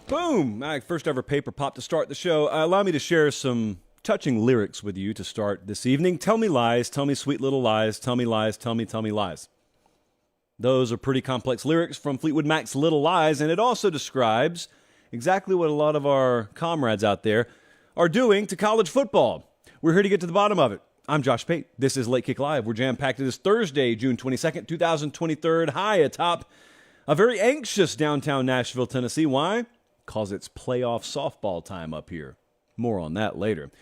Boom! My first ever paper pop to start the show. Allow me to share some touching lyrics with you to start this evening. Tell me lies, tell me sweet little lies, tell me lies, tell me lies. Those are pretty complex lyrics from Fleetwood Mac's Little Lies, and it also describes exactly what a lot of our comrades out there are doing to college football. We're here to get to the bottom of it. I'm Josh Pate. This is Late Kick Live. We're jam-packed this Thursday, June 22nd, 2023, high atop a very anxious downtown Nashville, Tennessee. Why? Because it's playoff softball time up here. More on that later.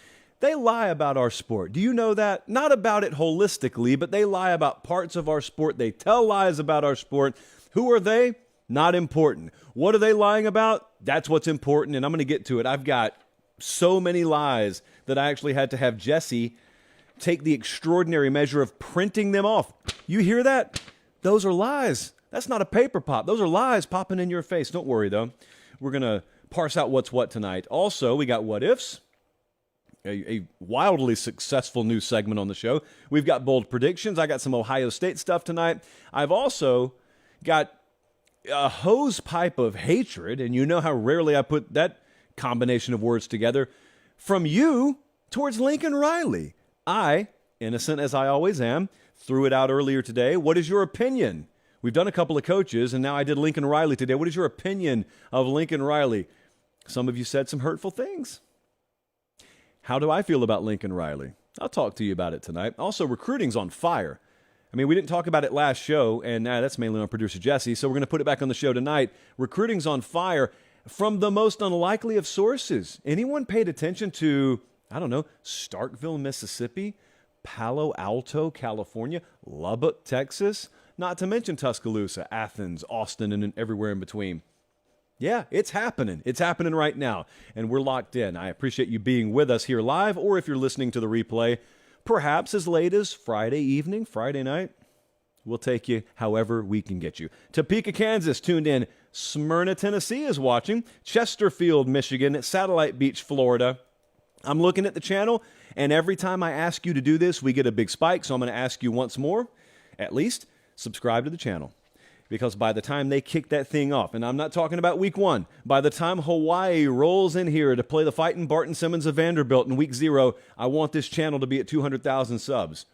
They lie about our sport. Do you know that? Not about it holistically, but they lie about parts of our sport. They tell lies about our sport. Who are they? Not important. What are they lying about? That's what's important, and I'm going to get to it. I've got so many lies that I actually had to have Jesse take the extraordinary measure of printing them off. You hear that? Those are lies. That's not a paper pop. Those are lies popping in your face. Don't worry, though. We're going to parse out what's what tonight. Also, we got What-Ifs, a wildly successful new segment on the show. We've got Bold Predictions. I got some Ohio State stuff tonight. I've also got a hose pipe of hatred, and you know how rarely I put that combination of words together, from you towards Lincoln Riley. I, innocent as I always am, threw it out earlier today. What is your opinion? We've done a couple of coaches, and now I did Lincoln Riley today. What is your opinion of Lincoln Riley? Some of you said some hurtful things. How do I feel about Lincoln Riley? I'll talk to you about it tonight. Also, recruiting's on fire. I mean, we didn't talk about it last show, and that's mainly on producer Jesse, so we're going to put it back on the show tonight. Recruiting's on fire from the most unlikely of sources. Anyone paid attention to, I don't know, Starkville, Mississippi, Palo Alto, California, Lubbock, Texas, not to mention Tuscaloosa, Athens, Austin, and everywhere in between. Yeah, it's happening. It's happening right now, and we're locked in. I appreciate you being with us here live, or if you're listening to the replay, perhaps as late as Friday evening, Friday night. We'll take you however we can get you. Topeka, Kansas, tuned in. Smyrna, Tennessee is watching. Chesterfield, Michigan. Satellite Beach, Florida. I'm looking at the channel, and every time I ask you to do this, we get a big spike, so I'm going to ask you once more, at least, subscribe to the channel. Because by the time they kick that thing off, and I'm not talking about week 1, by the time Hawaii rolls in here to play the fighting Barton Simmons of Vanderbilt in week 0, I want this channel to be at 200,000 subs.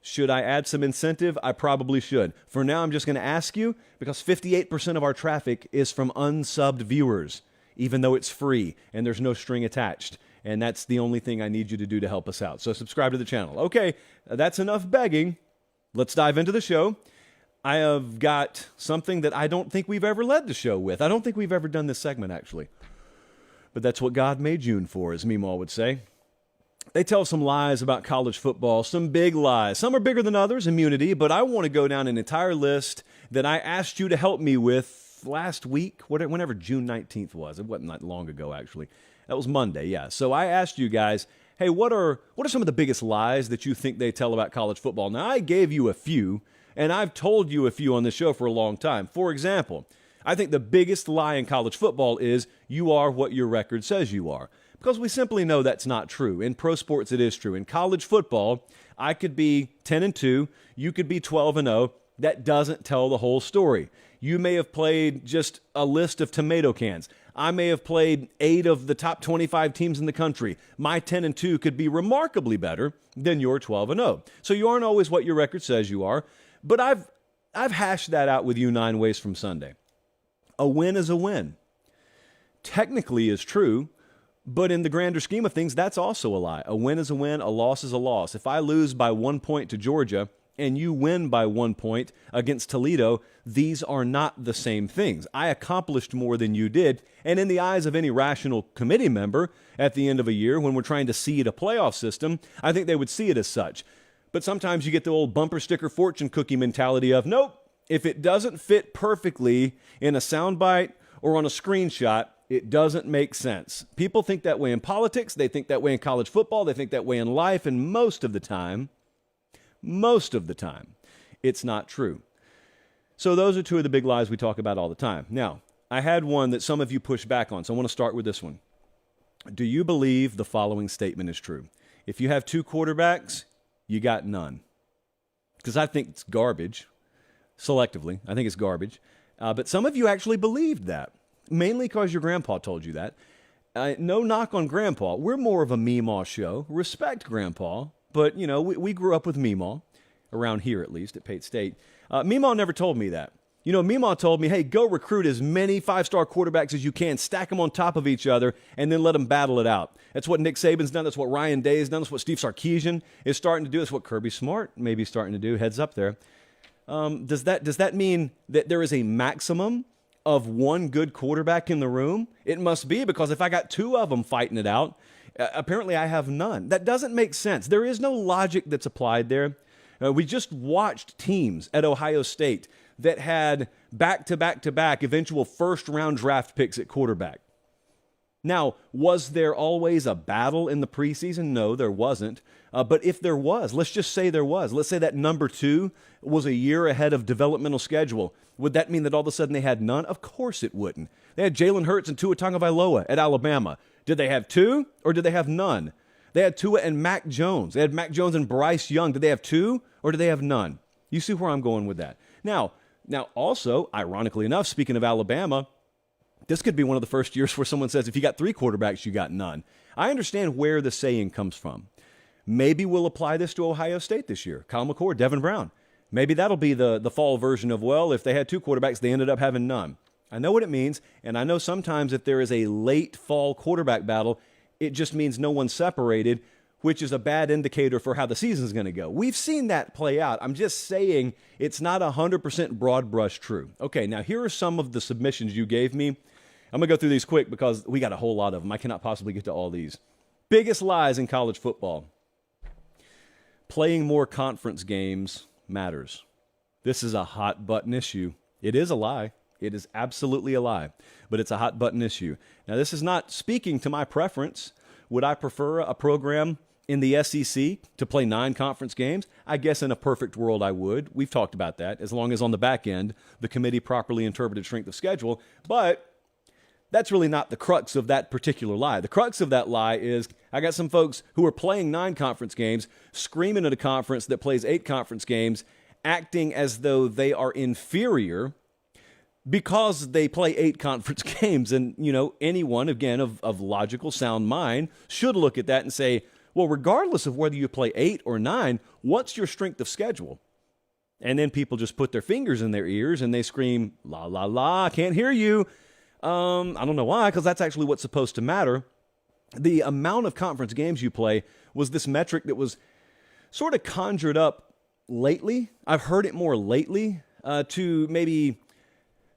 Should I add some incentive? I probably should. For now, I'm just going to ask you, because 58% of our traffic is from unsubbed viewers, even though it's free and there's no string attached. And that's the only thing I need you to do to help us out. So subscribe to the channel. Okay, that's enough begging. Let's dive into the show. I have got something that I don't think we've ever led the show with. I don't think we've ever done this segment, actually. But that's what God made June for, as Meemaw would say. They tell some lies about college football, some big lies. Some are bigger than others, immunity, but I want to go down an entire list that I asked you to help me with last week, whenever June 19th was. It wasn't that long ago, actually. That was Monday, yeah. So I asked you guys, hey, what are some of the biggest lies that you think they tell about college football? Now, I gave you a few, and I've told you a few on this show for a long time. For example, I think the biggest lie in college football is you are what your record says you are. Because we simply know that's not true. In pro sports, it is true. In college football, I could be 10-2, you could be 12-0. That doesn't tell the whole story. You may have played just a list of tomato cans. I may have played 8 of the top 25 teams in the country. My 10-2 could be remarkably better than your 12-0. So you aren't always what your record says you are. But I've hashed that out with you 9 ways from Sunday. A win is a win. Technically is true, but in the grander scheme of things, that's also a lie. A win is a win, a loss is a loss. If I lose by 1 point to Georgia and you win by 1 point against Toledo, these are not the same things. I accomplished more than you did, and in the eyes of any rational committee member at the end of a year when we're trying to seed a playoff system, I think they would see it as such. But sometimes you get the old bumper sticker fortune cookie mentality of, nope, if it doesn't fit perfectly in a soundbite or on a screenshot, it doesn't make sense. People think that way in politics, they think that way in college football, they think that way in life, and most of the time, it's not true. So those are 2 of the big lies we talk about all the time. Now, I had one that some of you pushed back on, so I want to start with this one. Do you believe the following statement is true? If you have 2 quarterbacks, you got none. Because I think it's garbage. Selectively, I think it's garbage. But some of you actually believed that. mainly because your grandpa told you that. No knock on Grandpa. We're more of a Meemaw show. Respect Grandpa, but, we grew up with Meemaw, around here at least, at Pate State. Meemaw never told me that. Meemaw told me, hey, go recruit as many five-star quarterbacks as you can, stack them on top of each other, and then let them battle it out. That's what Nick Saban's done. That's what Ryan Day's done. That's what Steve Sarkisian is starting to do. That's what Kirby Smart may be starting to do. Heads up there. Does that mean that there is a maximum of one good quarterback in the room? It must be, because if I got two of them fighting it out, apparently I have none. That doesn't make sense. There is no logic that's applied there. We just watched teams at Ohio State that had back-to-back-to-back eventual first-round draft picks at quarterback. Now, was there always a battle in the preseason? No, there wasn't. But if there was, let's just say there was. Let's say that number 2 was a year ahead of developmental schedule. Would that mean that all of a sudden they had none? Of course it wouldn't. They had Jalen Hurts and Tua Tagovailoa at Alabama. Did they have 2 or did they have none? They had Tua and Mac Jones. They had Mac Jones and Bryce Young. Did they have 2 or did they have none? You see where I'm going with that. Now also, ironically enough, speaking of Alabama, this could be one of the first years where someone says, if you got 3 quarterbacks, you got none. I understand where the saying comes from. Maybe we'll apply this to Ohio State this year. Kyle McCord, Devin Brown. Maybe that'll be the fall version of, well, if they had 2 quarterbacks, they ended up having none. I know what it means, and I know sometimes if there is a late fall quarterback battle, it just means no one's separated, which is a bad indicator for how the season's going to go. We've seen that play out. I'm just saying it's not 100% broad brush true. Okay, now here are some of the submissions you gave me. I'm going to go through these quick because we got a whole lot of them. I cannot possibly get to all these. Biggest lies in college football. Playing more conference games matters. This is a hot button issue. It is a lie. It is absolutely a lie, but it's a hot button issue. Now, this is not speaking to my preference. Would I prefer a program in the SEC to play 9 conference games? I guess in a perfect world I would. We've talked about that, as long as on the back end, the committee properly interpreted strength of schedule. But that's really not the crux of that particular lie. The crux of that lie is I got some folks who are playing 9 conference games, screaming at a conference that plays 8 conference games, acting as though they are inferior because they play 8 conference games. And, anyone, again, of logical sound mind should look at that and say, well, regardless of whether you play 8 or 9, what's your strength of schedule? And then people just put their fingers in their ears and they scream, la, la, la, I can't hear you. I don't know why, because that's actually what's supposed to matter. The amount of conference games you play was this metric that was sort of conjured up lately. I've heard it more lately to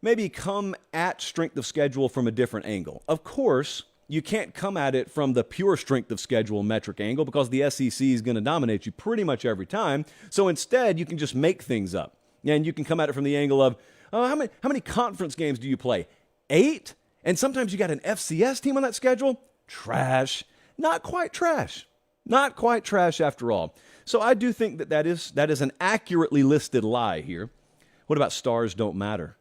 maybe come at strength of schedule from a different angle. Of course, you can't come at it from the pure strength of schedule metric angle because the SEC is going to dominate you pretty much every time. So instead, you can just make things up. And you can come at it from the angle of, how many conference games do you play? 8? And sometimes you got an FCS team on that schedule? Trash. Not quite trash. Not quite trash after all. So I do think that is an accurately listed lie here. What about stars don't matter?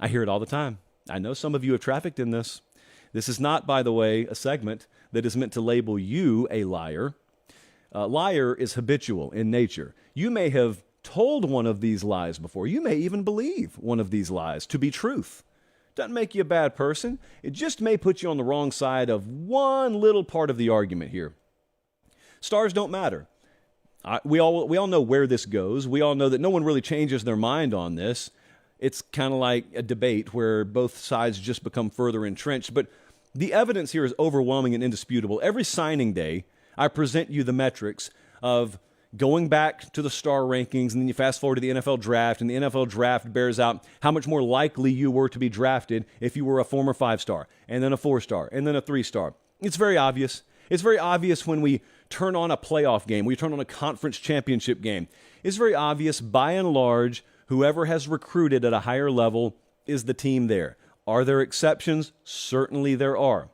I hear it all the time. I know some of you have trafficked in this. This is not, by the way, a segment that is meant to label you a liar. Liar is habitual in nature. You may have told one of these lies before. You may even believe one of these lies to be truth. Doesn't make you a bad person. It just may put you on the wrong side of one little part of the argument here. Stars don't matter. We all know where this goes. We all know that no one really changes their mind on this. It's kind of like a debate where both sides just become further entrenched. But the evidence here is overwhelming and indisputable. Every signing day, I present you the metrics of going back to the star rankings, and then you fast forward to the NFL draft, and the NFL draft bears out how much more likely you were to be drafted if you were a former 5-star, and then a 4-star, and then a 3-star. It's very obvious. It's very obvious when we turn on a playoff game, we turn on a conference championship game. It's very obvious, by and large, whoever has recruited at a higher level is the team there. Are there exceptions? Certainly there are.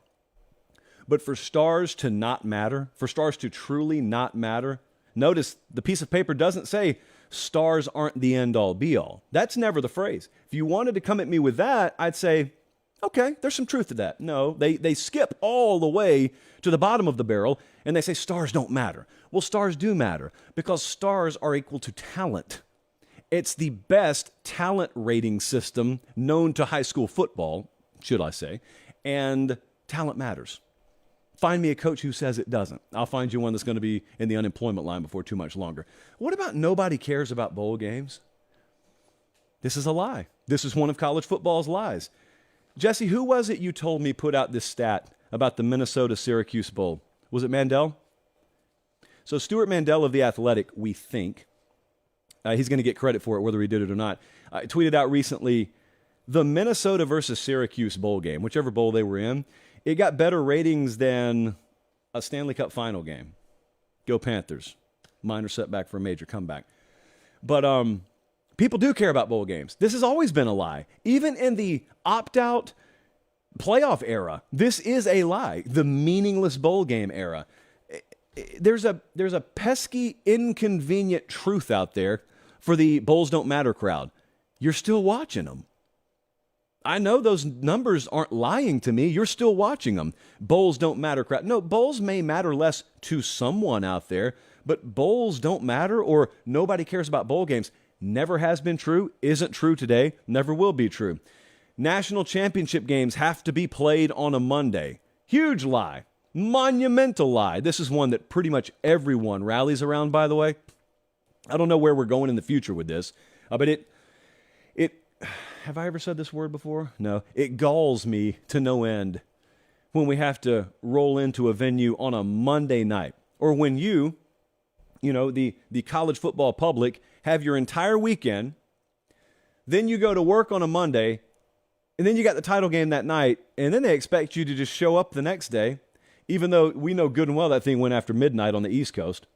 But for stars to not matter, for stars to truly not matter, notice the piece of paper doesn't say stars aren't the end-all, be-all. That's never the phrase. If you wanted to come at me with that, I'd say, okay, there's some truth to that. No, they skip all the way to the bottom of the barrel, and they say stars don't matter. Well, stars do matter because stars are equal to talent. It's the best talent rating system known to high school football, should I say. And talent matters. Find me a coach who says it doesn't. I'll find you one that's going to be in the unemployment line before too much longer. What about nobody cares about bowl games? This is a lie. This is one of college football's lies. Jesse, who was it you told me put out this stat about the Minnesota-Syracuse Bowl? Was it Mandel? So Stuart Mandel of The Athletic, we think, he's going to get credit for it whether he did it or not, tweeted out recently the Minnesota versus Syracuse bowl game, whichever bowl they were in, it got better ratings than a Stanley Cup final game. Go Panthers. Minor setback for a major comeback. But people do care about bowl games. This has always been a lie. Even in the opt-out playoff era, this is a lie. The meaningless bowl game era. There's a pesky, inconvenient truth out there for the bowls don't matter crowd. You're still watching them. I know those numbers aren't lying to me. You're still watching them. Bowls don't matter crowd. No, bowls may matter less to someone out there, but bowls don't matter or nobody cares about bowl games. Never has been true, isn't true today, never will be true. National championship games have to be played on a Monday. Huge lie. Monumental lie. This is one that pretty much everyone rallies around, by the way. I don't know where we're going in the future with this, but it have I ever said this word before? No. It galls me to no end when we have to roll into a venue on a Monday night, or when the college football public, have your entire weekend, then you go to work on a Monday, and then you got the title game that night, and then they expect you to just show up the next day, even though we know good and well that thing went after midnight on the East Coast.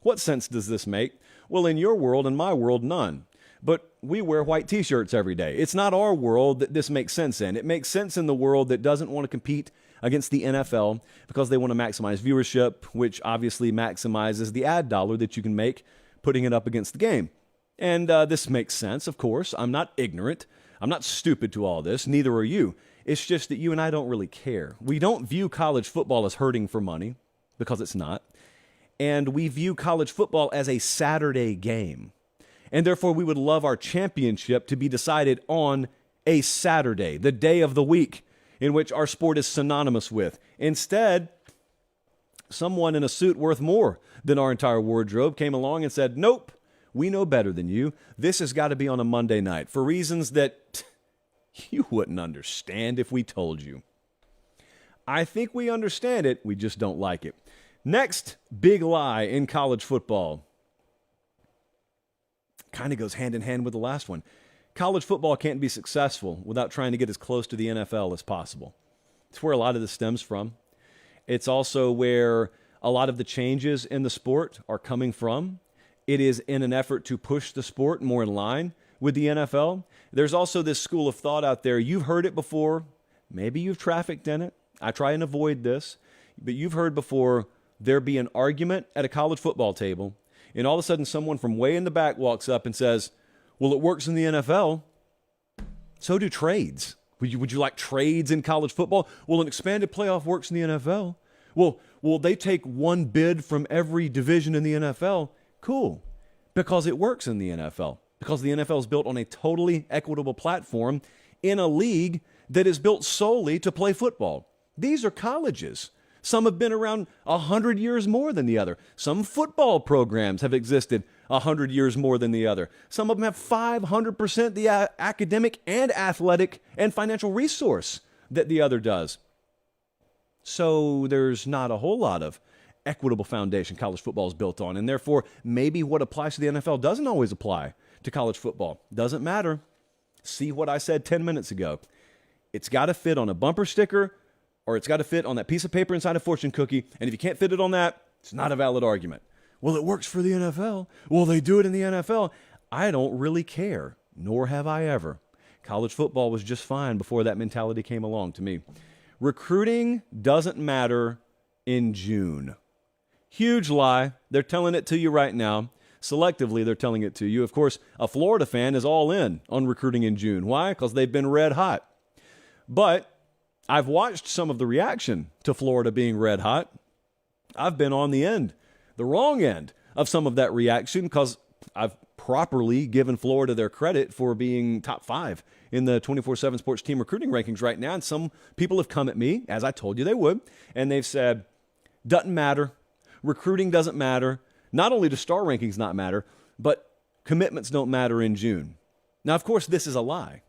What sense does this make? Well, in your world and my world, none. But we wear white T-shirts every day. It's not our world that this makes sense in. It makes sense in the world that doesn't want to compete against the NFL because they want to maximize viewership, which obviously maximizes the ad dollar that you can make putting it up against the game. And this makes sense, of course. I'm not ignorant. I'm not stupid to all this. Neither are you. It's just that you and I don't really care. We don't view college football as hurting for money because it's not. And we view college football as a Saturday game. And therefore, we would love our championship to be decided on a Saturday, the day of the week in which our sport is synonymous with. Instead, someone in a suit worth more than our entire wardrobe came along and said, nope, we know better than you. This has got to be on a Monday night for reasons that you wouldn't understand if we told you. I think we understand it. We just don't like it. Next big lie in college football. Kind of goes hand in hand with the last one. College football can't be successful without trying to get as close to the NFL as possible. It's where a lot of this stems from. It's also where a lot of the changes in the sport are coming from. It is in an effort to push the sport more in line with the NFL. There's also this school of thought out there. You've heard it before. Maybe you've trafficked in it. I try and avoid this. But you've heard before there be an argument at a college football table, and all of a sudden someone from way in the back walks up and says, well, it works in the NFL. So do trades. Would you like trades in college football? Well, an expanded playoff works in the NFL. Well, they take one bid from every division in the NFL. Cool. Because it works in the NFL. Because the NFL is built on a totally equitable platform in a league that is built solely to play football. These are colleges. Some have been around 100 years more than the other. Some football programs have existed 100 years more than the other. Some of them have 500% the academic and athletic and financial resource that the other does. So there's not a whole lot of equitable foundation college football is built on, and therefore maybe what applies to the NFL doesn't always apply to college football. Doesn't matter. See what I said 10 minutes ago. It's got to fit on a bumper sticker, or it's got to fit on that piece of paper inside a fortune cookie, and if you can't fit it on that, it's not a valid argument. Well, it works for the NFL. Well, they do it in the NFL. I don't really care, nor have I ever. College football was just fine before that mentality came along to me. Recruiting doesn't matter in June. Huge lie. They're telling it to you right now. Selectively, they're telling it to you. Of course, a Florida fan is all in on recruiting in June. Why? Because they've been red hot. But I've watched some of the reaction to Florida being red hot. I've been on the wrong end of some of that reaction because I've properly given Florida their credit for being top 5 in the 24/7 Sports team recruiting rankings right now. And some people have come at me, as I told you they would, and they've said, doesn't matter. Recruiting doesn't matter. Not only do star rankings not matter, but commitments don't matter in June. Now, of course, this is a lie.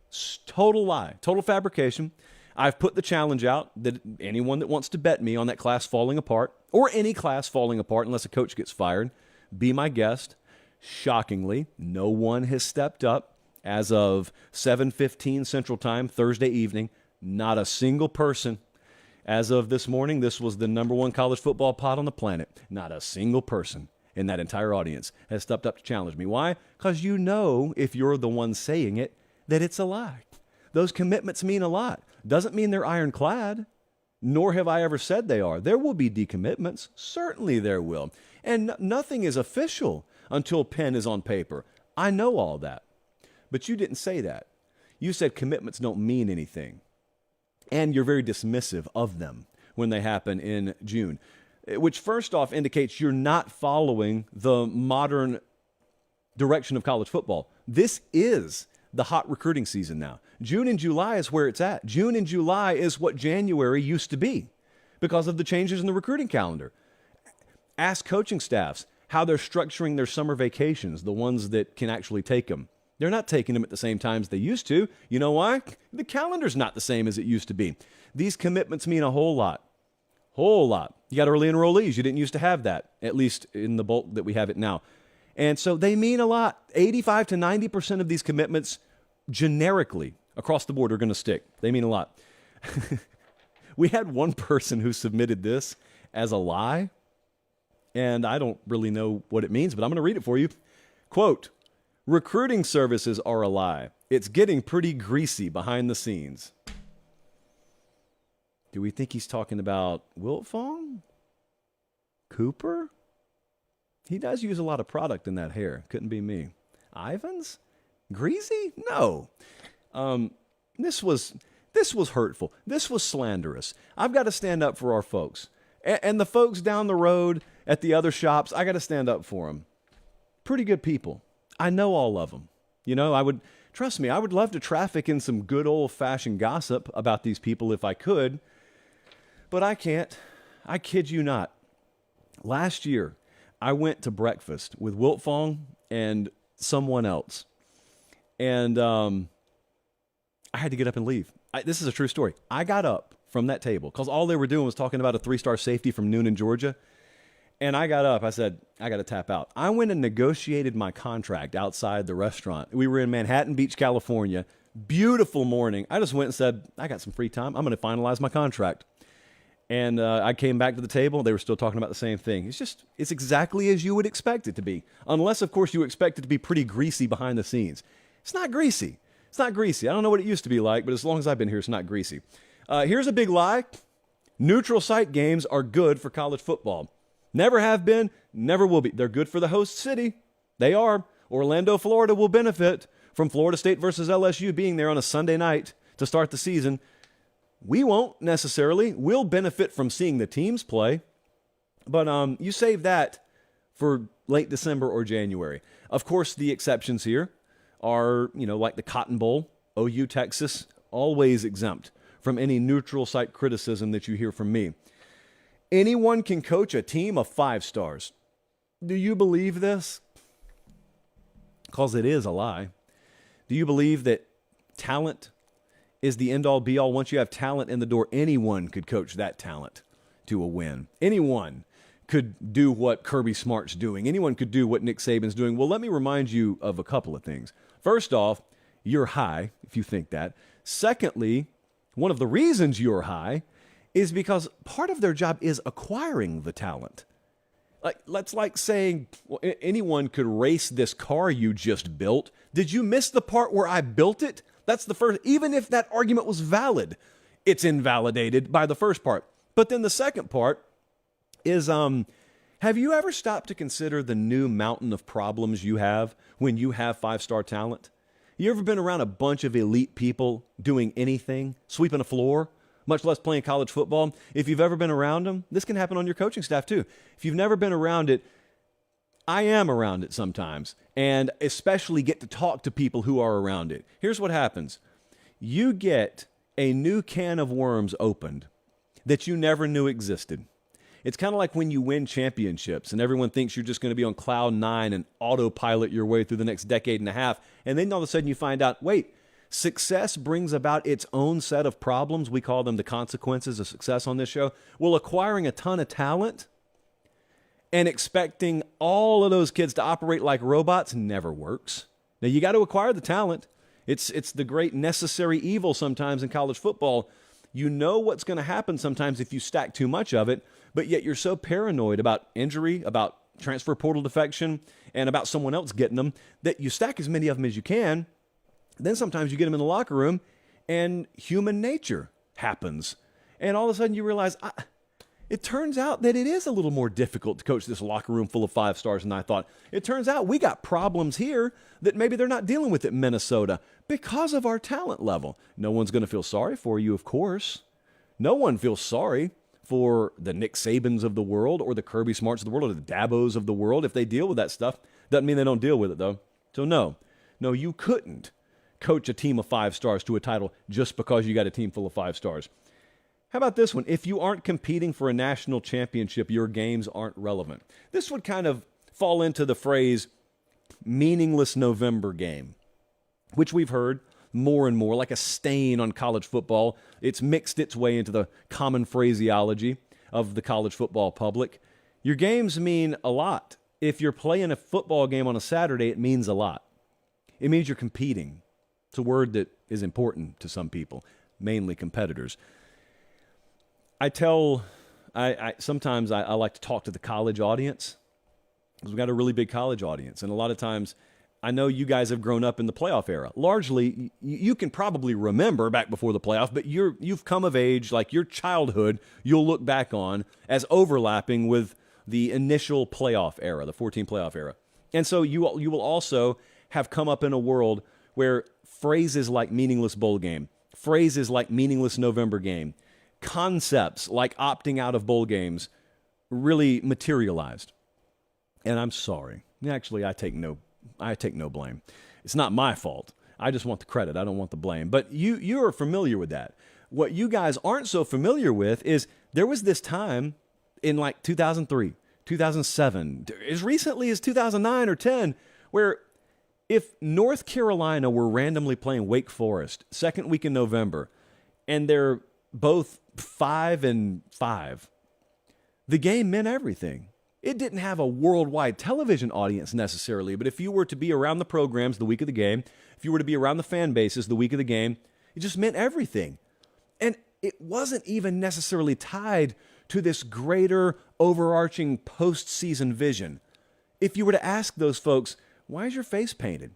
Total lie. Total fabrication. I've put the challenge out that anyone that wants to bet me on that class falling apart, or any class falling apart unless a coach gets fired, be my guest. Shockingly, no one has stepped up as of 7:15 Central Time, Thursday evening. Not a single person. As of this morning, this was the number 1 college football pod on the planet. Not a single person in that entire audience has stepped up to challenge me. Why? Because you know, if you're the one saying it, that it's a lie. Those commitments mean a lot. Doesn't mean they're ironclad, nor have I ever said they are. There will be decommitments. Certainly there will. And nothing is official until pen is on paper. I know all that. But you didn't say that. You said commitments don't mean anything. And you're very dismissive of them when they happen in June, which first off indicates you're not following the modern direction of college football. This is the hot recruiting season now. June and July is where it's at. June and July is what January used to be because of the changes in the recruiting calendar. Ask coaching staffs how they're structuring their summer vacations, the ones that can actually take them. They're not taking them at the same times they used to. You know why? The calendar's not the same as it used to be. These commitments mean a whole lot. Whole lot. You got early enrollees. You didn't used to have that, at least in the bulk that we have it now. And so they mean a lot. 85 to 90% of these commitments generically across the board are going to stick. They mean a lot. We had one person who submitted this as a lie, and I don't really know what it means, but I'm going to read it for you. Quote, recruiting services are a lie. It's getting pretty greasy behind the scenes. Do we think he's talking about Wiltfong? Cooper? He does use a lot of product in that hair. Couldn't be me. Ivans? Greasy? No. This was hurtful. This was slanderous. I've got to stand up for our folks. And the folks down the road at the other shops, I got to stand up for them. Pretty good people. I know all of them. You know, trust me, I would love to traffic in some good old-fashioned gossip about these people if I could, but I can't. I kid you not. Last year, I went to breakfast with Wiltfong and someone else, and I had to get up and leave. This is a true story. I got up from that table because all they were doing was talking about a 3-star safety from Noonan, Georgia. And I got up. I said, I got to tap out. I went and negotiated my contract outside the restaurant. We were in Manhattan Beach, California. Beautiful morning. I just went and said, I got some free time. I'm going to finalize my contract. And I came back to the table. They were still talking about the same thing. It's exactly as you would expect it to be. Unless, of course, you expect it to be pretty greasy behind the scenes. It's not greasy. It's not greasy. I don't know what it used to be like, but as long as I've been here, it's not greasy. Here's a big lie. Neutral site games are good for college football. Never have been, never will be. They're good for the host city. They are. Orlando, Florida will benefit from Florida State versus LSU being there on a Sunday night to start the season. We won't necessarily. We'll benefit from seeing the teams play. But you save that for late December or January. Of course, the exceptions here are, like the Cotton Bowl, OU, Texas, always exempt from any neutral site criticism that you hear from me. Anyone can coach a team of 5 stars. Do you believe this? Because it is a lie. Do you believe that talent is the end-all, be-all? Once you have talent in the door, anyone could coach that talent to a win. Anyone could do what Kirby Smart's doing. Anyone could do what Nick Saban's doing. Well, let me remind you of a couple of things. First off, you're high, if you think that. Secondly, one of the reasons you're high is because part of their job is acquiring the talent. That's like saying, well, anyone could race this car you just built. Did you miss the part where I built it? That's the first. Even if that argument was valid, it's invalidated by the first part. But then the second part is, have you ever stopped to consider the new mountain of problems you have when you have 5-star talent? You ever been around a bunch of elite people doing anything, sweeping a floor, much less playing college football? If you've ever been around them, this can happen on your coaching staff too. If you've never been around it, I am around it sometimes, and especially get to talk to people who are around it. Here's what happens. You get a new can of worms opened that you never knew existed. It's kind of like when you win championships and everyone thinks you're just going to be on cloud nine and autopilot your way through the next decade and a half. And then all of a sudden you find out, wait, success brings about its own set of problems. We call them the consequences of success on this show. Well, acquiring a ton of talent and expecting all of those kids to operate like robots never works. Now, you got to acquire the talent. It's the great necessary evil sometimes in college football. You know what's going to happen sometimes if you stack too much of it, but yet you're so paranoid about injury, about transfer portal defection, and about someone else getting them that you stack as many of them as you can. Then sometimes you get them in the locker room and human nature happens. And all of a sudden you realize, it turns out that it is a little more difficult to coach this locker room full of 5 stars than I thought. It turns out we got problems here that maybe they're not dealing with at Minnesota because of our talent level. No one's going to feel sorry for you, of course. No one feels sorry for the Nick Sabans of the world or the Kirby Smarts of the world or the Dabos of the world if they deal with that stuff. Doesn't mean they don't deal with it, though. So no, you couldn't coach a team of 5 stars to a title just because you got a team full of 5 stars. How about this one? If you aren't competing for a national championship, your games aren't relevant. This would kind of fall into the phrase meaningless November game, which we've heard more and more, like a stain on college football. It's mixed its way into the common phraseology of the college football public. Your games mean a lot. If you're playing a football game on a Saturday, it means a lot. It means you're competing. It's a word that is important to some people, mainly competitors. Sometimes I like to talk to the college audience because we've got a really big college audience. And a lot of times I know you guys have grown up in the playoff era. Largely, you can probably remember back before the playoff, but you've come of age, like your childhood, you'll look back on as overlapping with the initial playoff era, the 14 playoff era. And so you will also have come up in a world where phrases like meaningless bowl game, phrases like meaningless November game, concepts like opting out of bowl games really materialized. And I'm sorry. Actually, I take no blame. It's not my fault. I just want the credit. I don't want the blame. But you are familiar with that. What you guys aren't so familiar with is there was this time in like 2003, 2007, as recently as 2009 or 10, where if North Carolina were randomly playing Wake Forest second week in November, and they're both 5-5, the game meant everything. It didn't have a worldwide television audience necessarily, but if you were to be around the programs the week of the game, if you were to be around the fan bases the week of the game, it just meant everything. And it wasn't even necessarily tied to this greater overarching postseason vision. If you were to ask those folks, why is your face painted?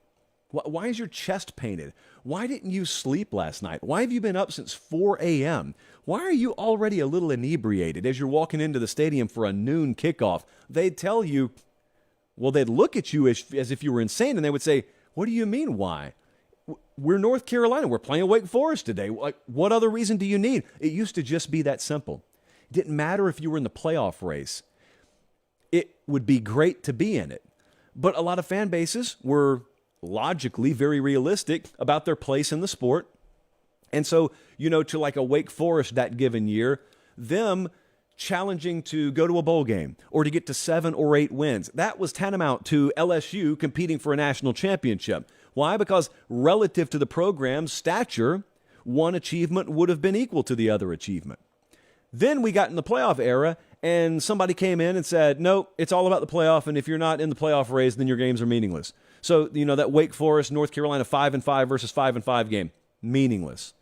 Why is your chest painted? Why didn't you sleep last night? Why have you been up since 4 a.m.? Why are you already a little inebriated as you're walking into the stadium for a noon kickoff? They'd tell you, well, they'd look at you as if you were insane, and they would say, what do you mean, why? We're North Carolina. We're playing Wake Forest today. Like, what other reason do you need? It used to just be that simple. It didn't matter if you were in the playoff race. It would be great to be in it. But a lot of fan bases were logically very realistic about their place in the sport. And so, to like a Wake Forest that given year, them challenging to go to a bowl game or to get to 7 or 8 wins, that was tantamount to LSU competing for a national championship. Why? Because relative to the program's stature, one achievement would have been equal to the other achievement. Then we got in the playoff era, and somebody came in and said, no, it's all about the playoff, and if you're not in the playoff race, then your games are meaningless. So, that Wake Forest, North Carolina 5-5 versus 5-5 game, meaningless.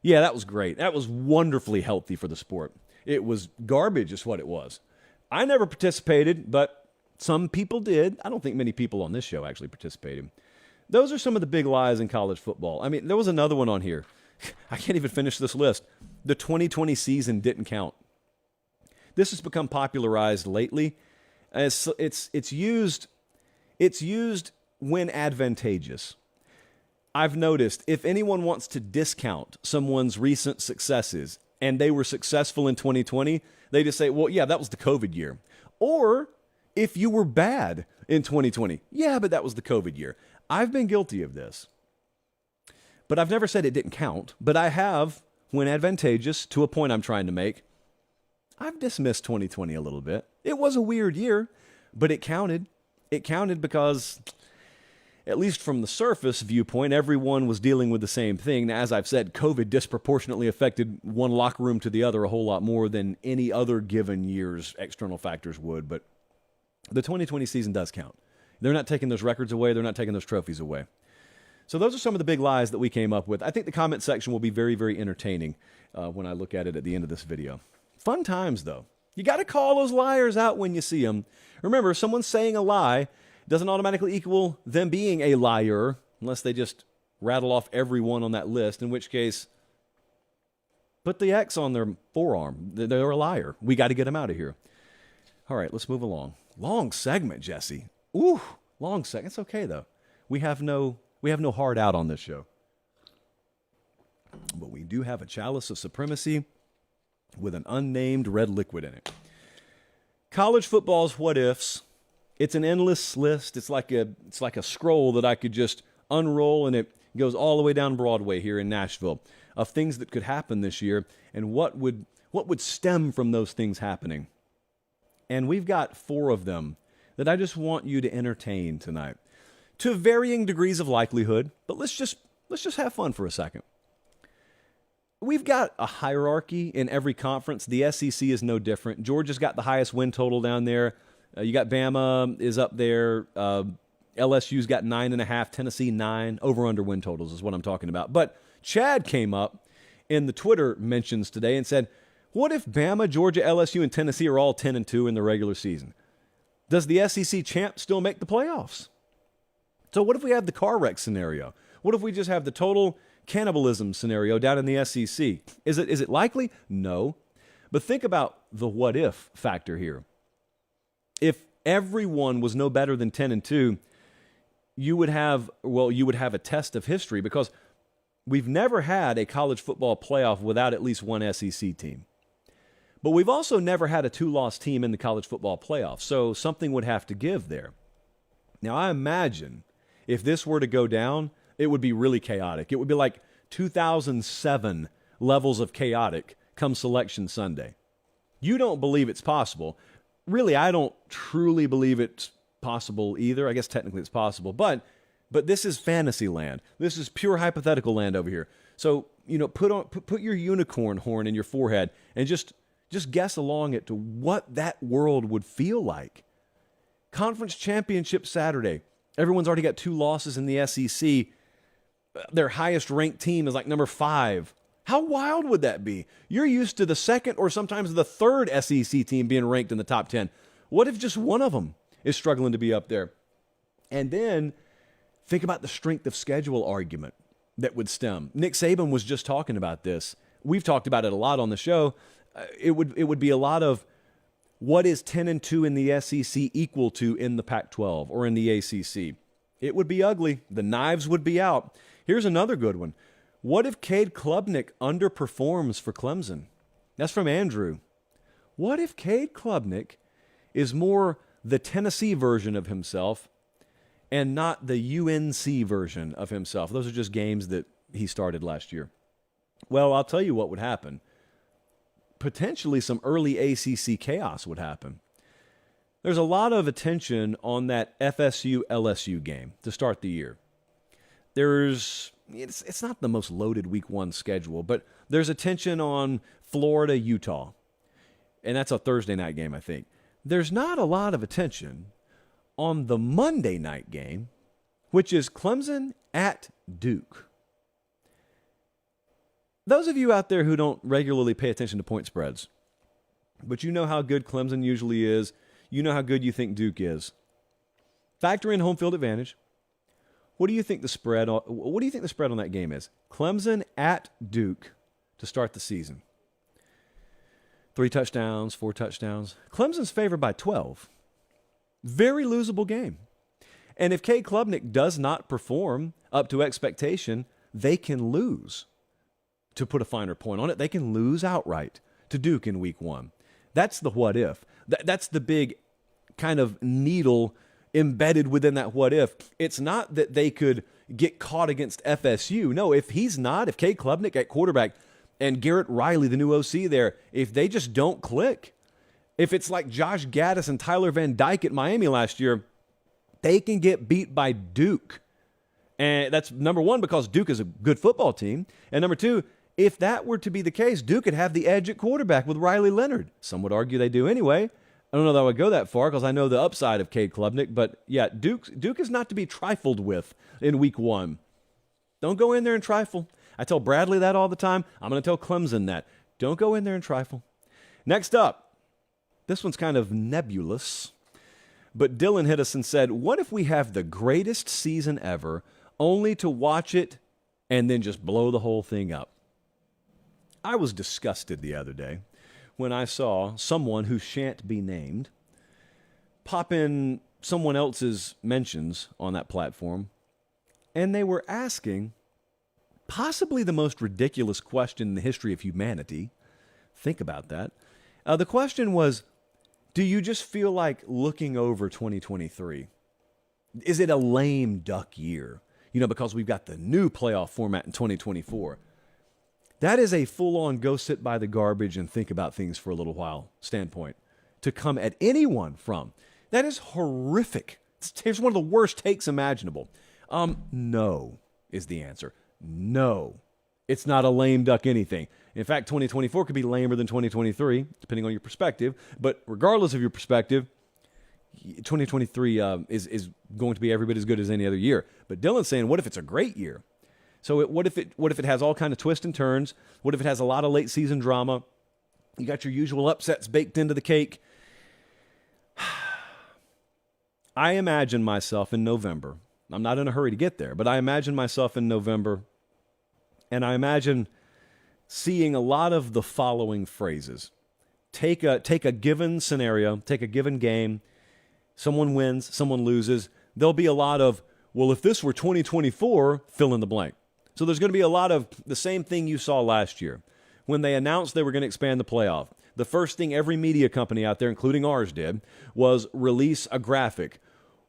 Yeah, that was great. That was wonderfully healthy for the sport. It was garbage is what it was. I never participated, but some people did. I don't think many people on this show actually participated. Those are some of the big lies in college football. I mean, there was another one on here. I can't even finish this list. The 2020 season didn't count. This has become popularized lately. It's used when advantageous. I've noticed if anyone wants to discount someone's recent successes and they were successful in 2020, they just say, well, yeah, that was the COVID year. Or if you were bad in 2020. Yeah, but that was the COVID year. I've been guilty of this. But I've never said it didn't count. But I have, when advantageous, to a point I'm trying to make, I've dismissed 2020 a little bit. It was a weird year, but it counted. It counted because, at least from the surface viewpoint, everyone was dealing with the same thing. Now, as I've said, COVID disproportionately affected one locker room to the other a whole lot more than any other given year's external factors would. But the 2020 season does count. They're not taking those records away. They're not taking those trophies away. So those are some of the big lies that we came up with. I think the comment section will be very, very entertaining when I look at it at the end of this video. Fun times, though. You got to call those liars out when you see them. Remember, someone saying a lie doesn't automatically equal them being a liar unless they just rattle off everyone on that list, in which case, put the X on their forearm. They're a liar. We got to get them out of here. All right, let's move along. Long segment, Jesse. Ooh, long segment. It's okay, though. We have no hard out on this show. But we do have a chalice of supremacy with an unnamed red liquid in it. College football's what-ifs. It's an endless list. It's like a scroll that I could just unroll, and it goes all the way down Broadway here in Nashville of things that could happen this year and what would stem from those things happening. And we've got 4 of them that I just want you to entertain tonight, to varying degrees of likelihood. But let's just have fun for a second. We've got a hierarchy in every conference. The SEC is no different. Georgia's got the highest win total down there. You got Bama is up there. LSU's got 9.5. Tennessee 9. Over/under win totals is what I'm talking about. But Chad came up in the Twitter mentions today and said, "What if Bama, Georgia, LSU, and Tennessee are all 10-2 in the regular season? Does the SEC champ still make the playoffs?" So what if we have the car wreck scenario? What if we just have the total cannibalism scenario down in the SEC? Is it likely? No. But think about the what if factor here. If everyone was no better than 10-2, you would have a test of history, because we've never had a college football playoff without at least one SEC team. But we've also never had a 2-loss team in the college football playoff, so something would have to give there. Now, I imagine if this were to go down, it would be really chaotic. It would be like 2007 levels of chaotic come Selection Sunday. You don't believe it's possible. Really, I don't truly believe it's possible either. I guess technically it's possible, but this is fantasy land. This is pure hypothetical land over here. So, put your unicorn horn in your forehead and just guess along it to what that world would feel like. Conference championship Saturday. Everyone's already got 2 losses in the SEC. Their highest ranked team is like number 5. How wild would that be? You're used to the second or sometimes the third SEC team being ranked in the top 10. What if just one of them is struggling to be up there? And then think about the strength of schedule argument that would stem. Nick Saban was just talking about this. We've talked about it a lot on the show. It would be a lot of, what is 10-2 in the SEC equal to in the Pac-12 or in the ACC? It would be ugly. The knives would be out. Here's another good one. What if Cade Klubnik underperforms for Clemson? That's from Andrew. What if Cade Klubnik is more the Tennessee version of himself and not the UNC version of himself? Those are just games that he started last year. Well, I'll tell you what would happen. Potentially some early ACC chaos would happen. There's a lot of attention on that FSU-LSU game to start the year. It's not the most loaded week 1 schedule, but there's attention on Florida-Utah, and that's a Thursday night game, I think. There's not a lot of attention on the Monday night game, which is Clemson at Duke. Those of you out there who don't regularly pay attention to point spreads, but you know how good Clemson usually is, you know how good you think Duke is. Factor in home field advantage. What do you think the spread on that game is? Clemson at Duke to start the season. 3 touchdowns, 4 touchdowns. Clemson's favored by 12. Very losable game. And if Cade Klubnik does not perform up to expectation, they can lose. To put a finer point on it, they can lose outright to Duke in week 1. That's the what if. That's the big kind of needle embedded within that what if. It's not that they could get caught against FSU. No, if Cade Klubnik at quarterback and Garrett Riley, the new OC there, if they just don't click, if it's like Josh Gaddis and Tyler Van Dyke at Miami last year, they can get beat by Duke. And that's number one, because Duke is a good football team. And number two, if that were to be the case, Duke could have the edge at quarterback with Riley Leonard. Some would argue they do anyway. I don't know that I would go that far because I know the upside of Cade Klubnik. But yeah, Duke is not to be trifled with in week one. Don't go in there and trifle. I tell Bradley that all the time. I'm going to tell Clemson that. Don't go in there and trifle. Next up, this one's kind of nebulous. But Dylan hit us and said, what if we have the greatest season ever only to watch it and then just blow the whole thing up? I was disgusted the other day when I saw someone who shan't be named pop in someone else's mentions on that platform, and they were asking possibly the most ridiculous question in the history of humanity. Think about that. The question was, do you just feel like looking over 2023? Is it a lame duck year? Because we've got the new playoff format in 2024. That is a full-on go sit by the garbage and think about things for a little while standpoint to come at anyone from. That is horrific. It's one of the worst takes imaginable. No is the answer. No. It's not a lame duck anything. In fact, 2024 could be lamer than 2023, depending on your perspective. But regardless of your perspective, 2023 is going to be every bit as good as any other year. But Dylan's saying, what if it's a great year? So what if it has all kind of twists and turns? What if it has a lot of late season drama? You got your usual upsets baked into the cake. I imagine myself in November. I'm not in a hurry to get there, but I imagine myself in November, and I imagine seeing a lot of the following phrases. Take a given scenario, take a given game. Someone wins, someone loses. There'll be a lot of, well, if this were 2024, fill in the blank. So there's going to be a lot of the same thing you saw last year. When they announced they were going to expand the playoff, the first thing every media company out there, including ours, did was release a graphic.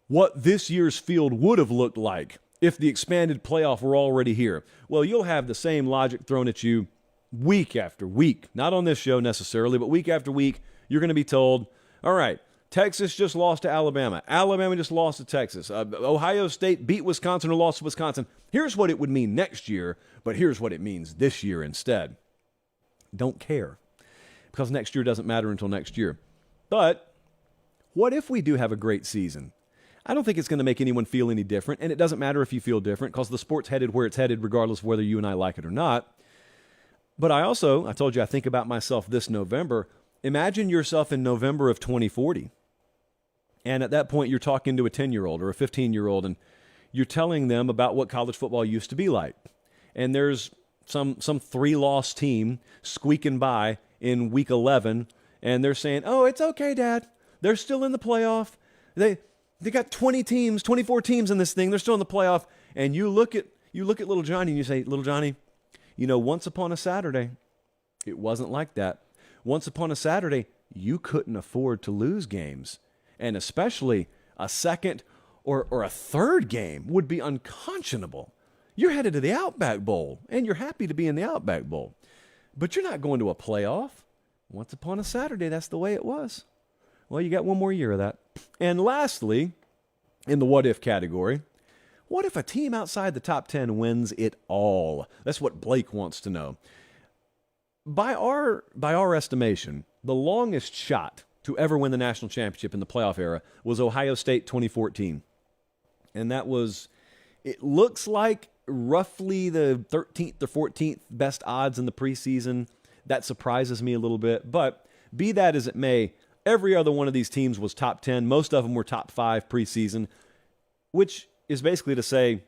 What this year's field would have looked like if the expanded playoff were already here. Well, you'll have the same logic thrown at you week after week. Not on this show necessarily, but week after week, you're going to be told, all right, Texas just lost to Alabama. Alabama just lost to Texas. Ohio State beat Wisconsin or lost to Wisconsin. Here's what it would mean next year, but here's what it means this year instead. Don't care, because next year doesn't matter until next year. But what if we do have a great season? I don't think it's going to make anyone feel any different, and it doesn't matter if you feel different, because the sport's headed where it's headed regardless of whether you and I like it or not. But I told you I think about myself this November. Imagine yourself in November of 2040. And at that point, you're talking to a 10-year-old or a 15-year-old, and you're telling them about what college football used to be like. And there's some 3-loss team squeaking by in week 11, and they're saying, oh, it's okay, Dad. They're still in the playoff. They got 24 teams in this thing. They're still in the playoff. And you look at little Johnny and you say, little Johnny, once upon a Saturday, it wasn't like that. Once upon a Saturday, you couldn't afford to lose games. And especially a second or a third game would be unconscionable. You're headed to the Outback Bowl, and you're happy to be in the Outback Bowl. But you're not going to a playoff. Once upon a Saturday, that's the way it was. Well, you got one more year of that. And lastly, in the what-if category, what if a team outside the top 10 wins it all? That's what Blake wants to know. By our estimation, the longest shot to ever win the national championship in the playoff era was Ohio State 2014. And that was, it looks like roughly the 13th or 14th best odds in the preseason. That surprises me a little bit. But be that as it may, every other one of these teams was top 10. Most of them were top 5 preseason, which is basically to say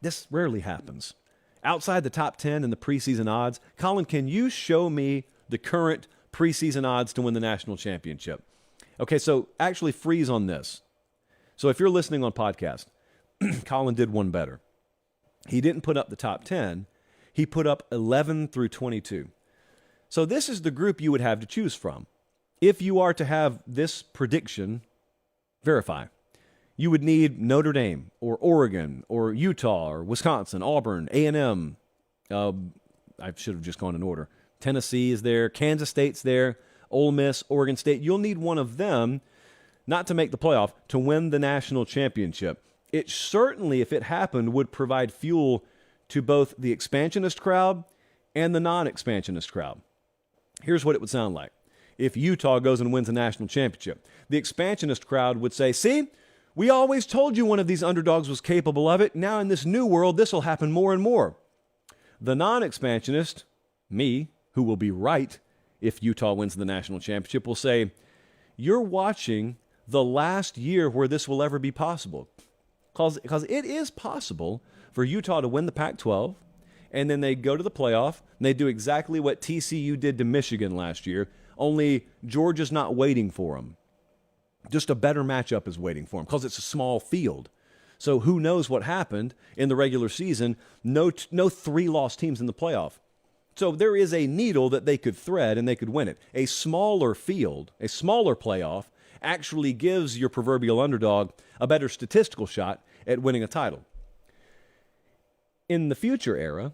this rarely happens. Outside the top 10 in the preseason odds, Colin, can you show me the current preseason odds to win the national championship? Okay, so actually freeze on this. So if you're listening on podcast, Colin did one better. He didn't put up the top 10. He put up 11 through 22. So this is the group you would have to choose from. If you are to have this prediction Verify. You would need Notre Dame or Oregon or Utah or Wisconsin, Auburn, A&M. I should have just gone in order. Tennessee is there. Kansas State's there. Ole Miss, Oregon State. You'll need one of them, not to make the playoff, to win the national championship. It certainly, if it happened, would provide fuel to both the expansionist crowd and the non-expansionist crowd. Here's what it would sound like. If Utah goes and wins a national championship, the expansionist crowd would say, see, we always told you one of these underdogs was capable of it. Now in this new world, this will happen more and more. The non-expansionist, me, who will be right if Utah wins the national championship, will say, you're watching the last year where this will ever be possible. Because it is possible for Utah to win the Pac-12, and then they go to the playoff, and they do exactly what TCU did to Michigan last year, only Georgia's not waiting for them. Just a better matchup is waiting for them because it's a small field. So who knows what happened in the regular season? No 3 lost teams in the playoff. So there is a needle that they could thread and they could win it. A smaller field, a smaller playoff, actually gives your proverbial underdog a better statistical shot at winning a title. In the future era,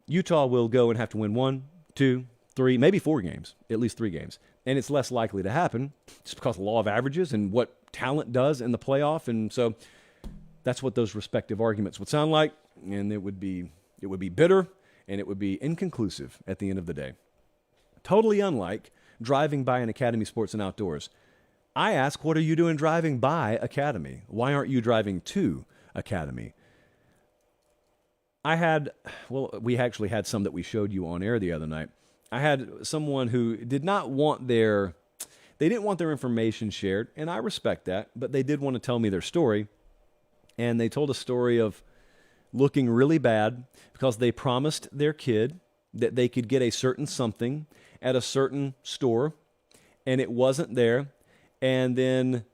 Utah will go and have to win 1, 2, 3, maybe 4 games, at least 3 games. And it's less likely to happen just because of the law of averages and what talent does in the playoff. And so that's what those respective arguments would sound like. And it would be bitter and it would be inconclusive at the end of the day. Totally unlike driving by an Academy Sports and Outdoors. I ask, what are you doing driving by Academy? Why aren't you driving to Academy? We actually had some that we showed you on air the other night. I had someone who didn't want their information shared, and I respect that, but they did want to tell me their story, and they told a story of looking really bad because they promised their kid that they could get a certain something at a certain store, and it wasn't there, and then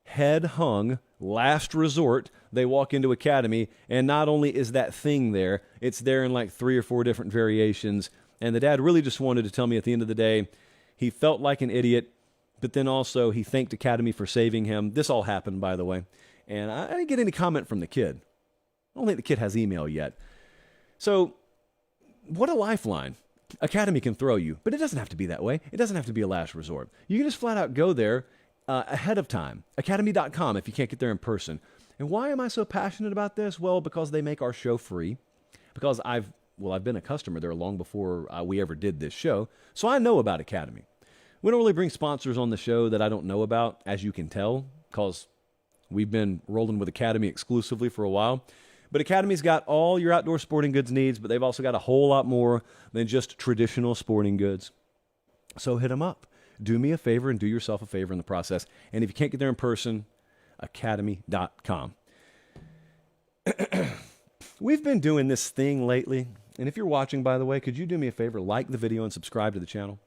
head hung, last resort, they walk into Academy, and not only is that thing there, it's there in like 3 or 4 different variations. And the dad really just wanted to tell me at the end of the day, he felt like an idiot, but then also he thanked Academy for saving him. This all happened, by the way. And I didn't get any comment from the kid. I don't think the kid has email yet. So what a lifeline Academy can throw you. But it doesn't have to be that way. It doesn't have to be a last resort. You can just flat out go there ahead of time. Academy.com if you can't get there in person. And why am I so passionate about this? Well, because they make our show free. Because I've been a customer there long before we ever did this show, so I know about Academy. We don't really bring sponsors on the show that I don't know about, as you can tell, because we've been rolling with Academy exclusively for a while. But Academy's got all your outdoor sporting goods needs, but they've also got a whole lot more than just traditional sporting goods. So hit them up. Do me a favor and do yourself a favor in the process. And if you can't get there in person, academy.com. We've been doing this thing lately. And if you're watching, by the way, could you do me a favor, like the video and subscribe to the channel?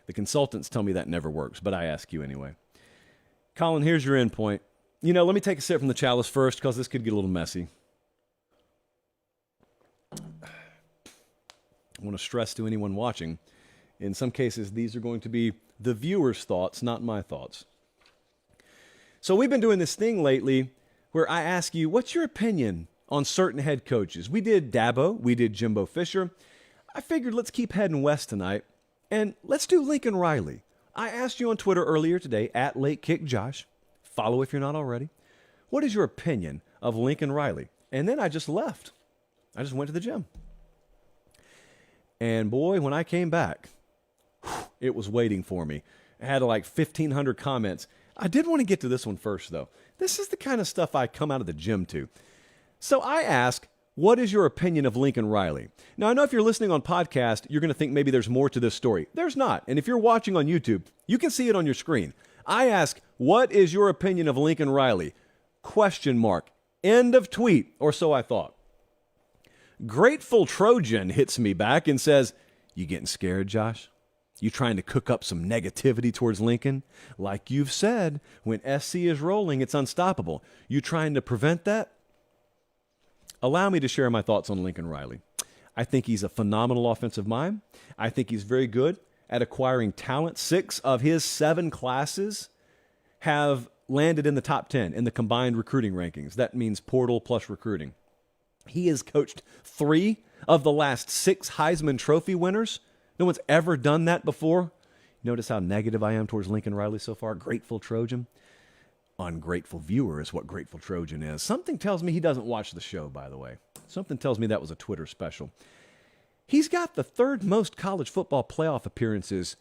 The consultants tell me that never works, but I ask you anyway. Colin, here's your end point. Let me take a sip from the chalice first because this could get a little messy. I want to stress to anyone watching, in some cases, these are going to be the viewer's thoughts, not my thoughts. So we've been doing this thing lately where I ask you, what's your opinion on certain head coaches? We did Dabo, we did Jimbo Fisher. I figured let's keep heading west tonight, and let's do Lincoln Riley. I asked you on Twitter earlier today, @LateKickJosh. Follow if you're not already. What is your opinion of Lincoln Riley? And then I just left. I just went to the gym. And boy, when I came back, it was waiting for me. I had like 1,500 comments. I did want to get to this one first, though. This is the kind of stuff I come out of the gym to. So I ask, what is your opinion of Lincoln Riley? Now, I know if you're listening on podcast, you're going to think maybe there's more to this story. There's not. And if you're watching on YouTube, you can see it on your screen. I ask, what is your opinion of Lincoln Riley? ? End of tweet, or so I thought. Grateful Trojan hits me back and says, you getting scared, Josh? You trying to cook up some negativity towards Lincoln? Like you've said, when SC is rolling, it's unstoppable. You trying to prevent that? Allow me to share my thoughts on Lincoln Riley. I think he's a phenomenal offensive mind. I think he's very good at acquiring talent. 6 of his 7 classes have landed in the top 10 in the combined recruiting rankings. That means portal plus recruiting. He has coached 3 of the last 6 Heisman Trophy winners. No one's ever done that before. Notice how negative I am towards Lincoln Riley so far. Grateful Trojan. Ungrateful viewer is what Grateful Trojan is. Something tells me he doesn't watch the show, by the way. Something tells me that was a Twitter special. He's got the 3rd most college football playoff appearances,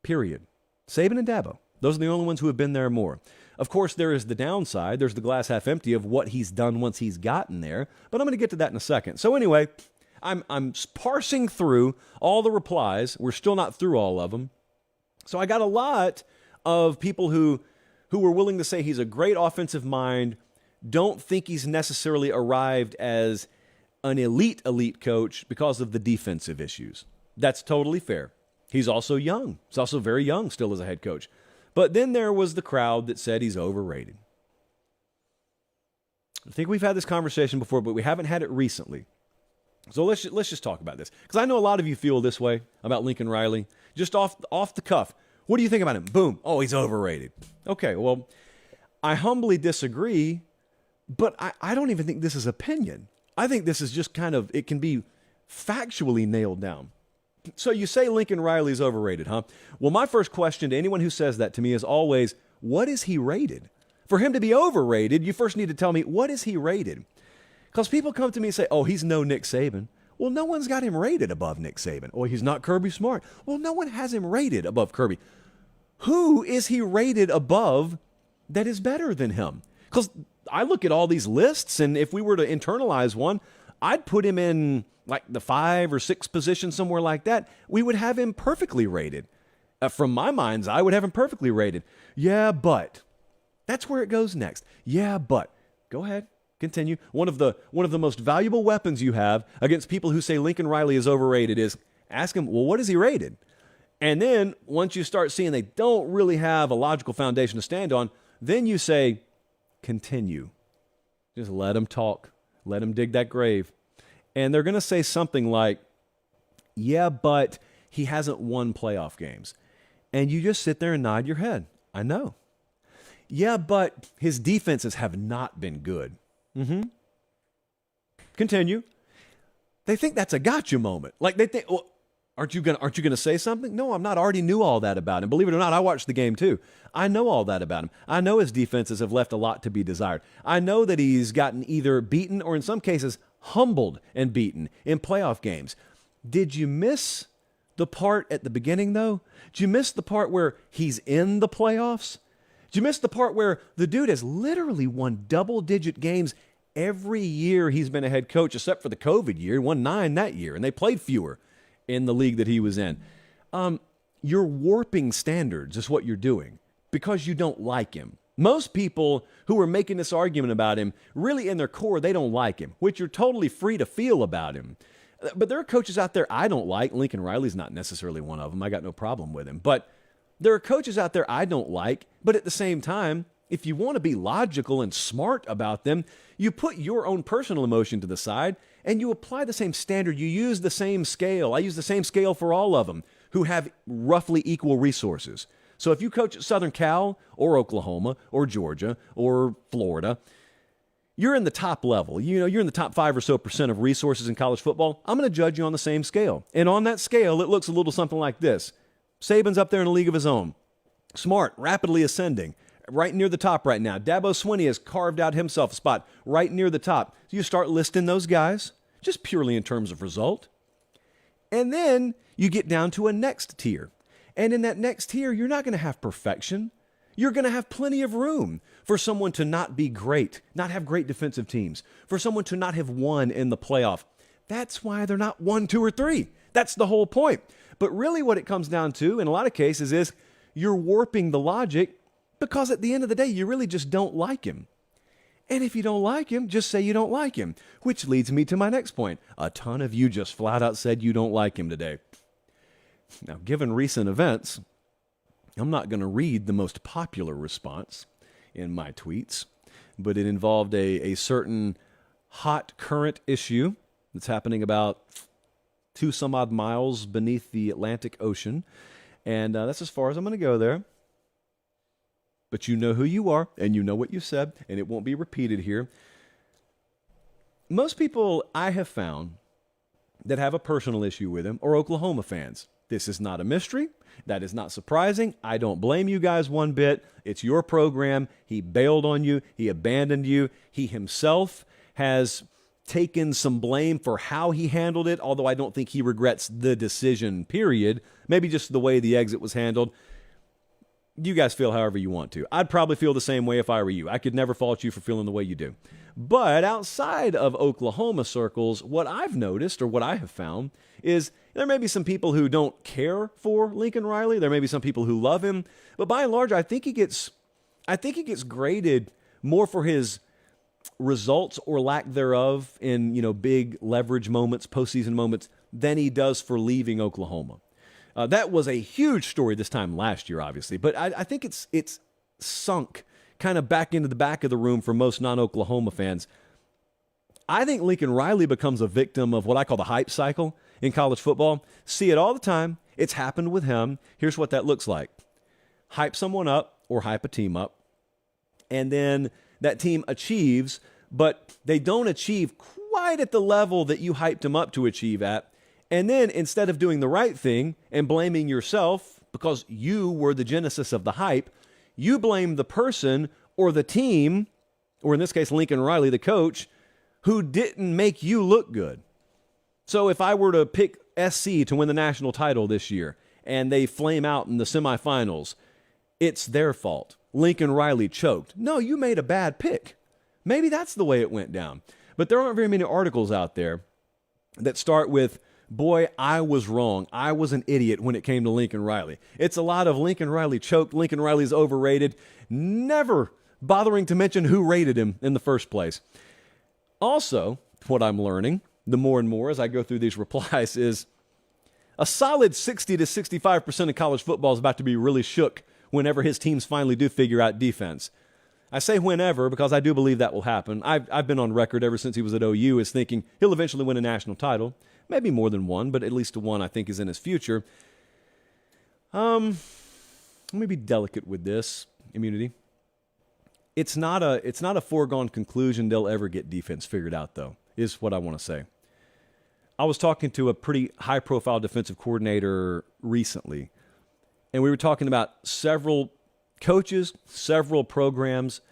period. Saban and Dabo. Those are the only ones who have been there more. Of course, there is the downside. There's the glass half empty of what he's done once he's gotten there. But I'm going to get to that in a second. So anyway, I'm parsing through all the replies. We're still not through all of them. So I got a lot of people who were willing to say he's a great offensive mind, don't think he's necessarily arrived as an elite coach because of the defensive issues. That's totally fair. He's also young. He's also very young still as a head coach. But then there was the crowd that said he's overrated. I think we've had this conversation before, but we haven't had it recently. So let's just talk about this. Because I know a lot of you feel this way about Lincoln Riley. Just off the cuff. What do you think about him? Boom. Oh, he's overrated. Okay, well, I humbly disagree, but I don't even think this is opinion. I think this is just kind of, it can be factually nailed down. So you say Lincoln Riley's overrated, huh? Well, my first question to anyone who says that to me is always, what is he rated? For him to be overrated, you first need to tell me, what is he rated? Because people come to me and say, oh, he's no Nick Saban. Well, no one's got him rated above Nick Saban. Oh, he's not Kirby Smart. Well, no one has him rated above Kirby. Who is he rated above that is better than him? Because I look at all these lists, and if we were to internalize one, I'd put him in like the 5 or 6 position, somewhere like that. We would have him perfectly rated. From my mind's eye, I would have him perfectly rated. Yeah, but. That's where it goes next. Yeah, but. Go ahead. Continue. One of the most valuable weapons you have against people who say Lincoln Riley is overrated is ask him, well, what is he rated? And then once you start seeing they don't really have a logical foundation to stand on, then you say, continue. Just let them talk. Let them dig that grave. And they're going to say something like, yeah, but he hasn't won playoff games. And you just sit there and nod your head. I know. Yeah, but his defenses have not been good. Continue. They think that's a gotcha moment. Like they think, well, aren't you gonna say something? No, I'm not. I already knew all that about him. Believe it or not, I watched the game too. I know all that about him. I know his defenses have left a lot to be desired. I know that he's gotten either beaten or in some cases humbled and beaten in playoff games. Did you miss the part at the beginning though? Did you miss the part where he's in the playoffs? Did you miss the part where the dude has literally won double-digit games every year he's been a head coach, except for the COVID year? He won 9 that year, and they played fewer in the league that he was in. You're warping standards is what you're doing because you don't like him. Most people who are making this argument about him, really in their core, they don't like him, which you're totally free to feel about him. But there are coaches out there I don't like. Lincoln Riley's not necessarily one of them. I got no problem with him. But there are coaches out there I don't like, but at the same time, if you want to be logical and smart about them, you put your own personal emotion to the side and you apply the same standard. You use the same scale. I use the same scale for all of them who have roughly equal resources. So if you coach at Southern Cal or Oklahoma or Georgia or Florida, you're in the top level. You know, you're in the top 5 or so % of resources in college football. I'm going to judge you on the same scale. And on that scale, it looks a little something like this. Saban's up there in a league of his own. Smart, rapidly ascending, right near the top right now. Dabo Swinney has carved out himself a spot right near the top. So you start listing those guys, just purely in terms of result. And then you get down to a next tier. And in that next tier, you're not going to have perfection. You're going to have plenty of room for someone to not be great, not have great defensive teams, for someone to not have won in the playoff. That's why they're not 1, 2, or 3. That's the whole point. But really what it comes down to, in a lot of cases, is you're warping the logic because at the end of the day, you really just don't like him. And if you don't like him, just say you don't like him, which leads me to my next point. A ton of you just flat out said you don't like him today. Now, given recent events, I'm not going to read the most popular response in my tweets, but it involved a certain hot current issue that's happening about 2 some odd miles beneath the Atlantic Ocean. And that's as far as I'm going to go there. but you know who you are, and you know what you said, and it won't be repeated here. Most people I have found that have a personal issue with him are Oklahoma fans. This is not a mystery. That is not surprising. I don't blame you guys one bit. It's your program. He bailed on you. He abandoned you. He himself has taken some blame for how he handled it, although I don't think he regrets the decision, period. Maybe just the way the exit was handled. You guys feel however you want to. I'd probably feel the same way if I were you. I could never fault you for feeling the way you do. But outside of Oklahoma circles, what I've noticed or what I have found is there may be some people who don't care for Lincoln Riley. There may be some people who love him. But by and large, I think he gets graded more for his results or lack thereof in, big leverage moments, postseason moments, than he does for leaving Oklahoma. That was a huge story this time last year, obviously, but I think it's sunk kind of back into the back of the room for most non-Oklahoma fans. I think Lincoln Riley becomes a victim of what I call the hype cycle in college football. See it all the time. It's happened with him. Here's what that looks like. Hype someone up or hype a team up, and then that team achieves, but they don't achieve quite at the level that you hyped them up to achieve at. And then instead of doing the right thing and blaming yourself because you were the genesis of the hype, you blame the person or the team, or in this case, Lincoln Riley, the coach, who didn't make you look good. So if I were to pick SC to win the national title this year and they flame out in the semifinals, it's their fault. Lincoln Riley choked. No, you made a bad pick. Maybe that's the way it went down. But there aren't very many articles out there that start with, boy, I was wrong. I was an idiot when it came to Lincoln Riley. It's a lot of Lincoln Riley choked, Lincoln Riley's overrated, never bothering to mention who rated him in the first place. Also, what I'm learning, the more and more as I go through these replies, is a solid 60 to 65% of college football is about to be really shook whenever his teams finally do figure out defense. I say whenever because I do believe that will happen. I've been on record ever since he was at OU as thinking he'll eventually win a national title. Maybe more than one, but at least one I think is in his future. Let me be delicate with this, immunity. It's not a foregone conclusion they'll ever get defense figured out, though, is what I want to say. I was talking to a pretty high-profile defensive coordinator recently, and we were talking about several coaches, several programs.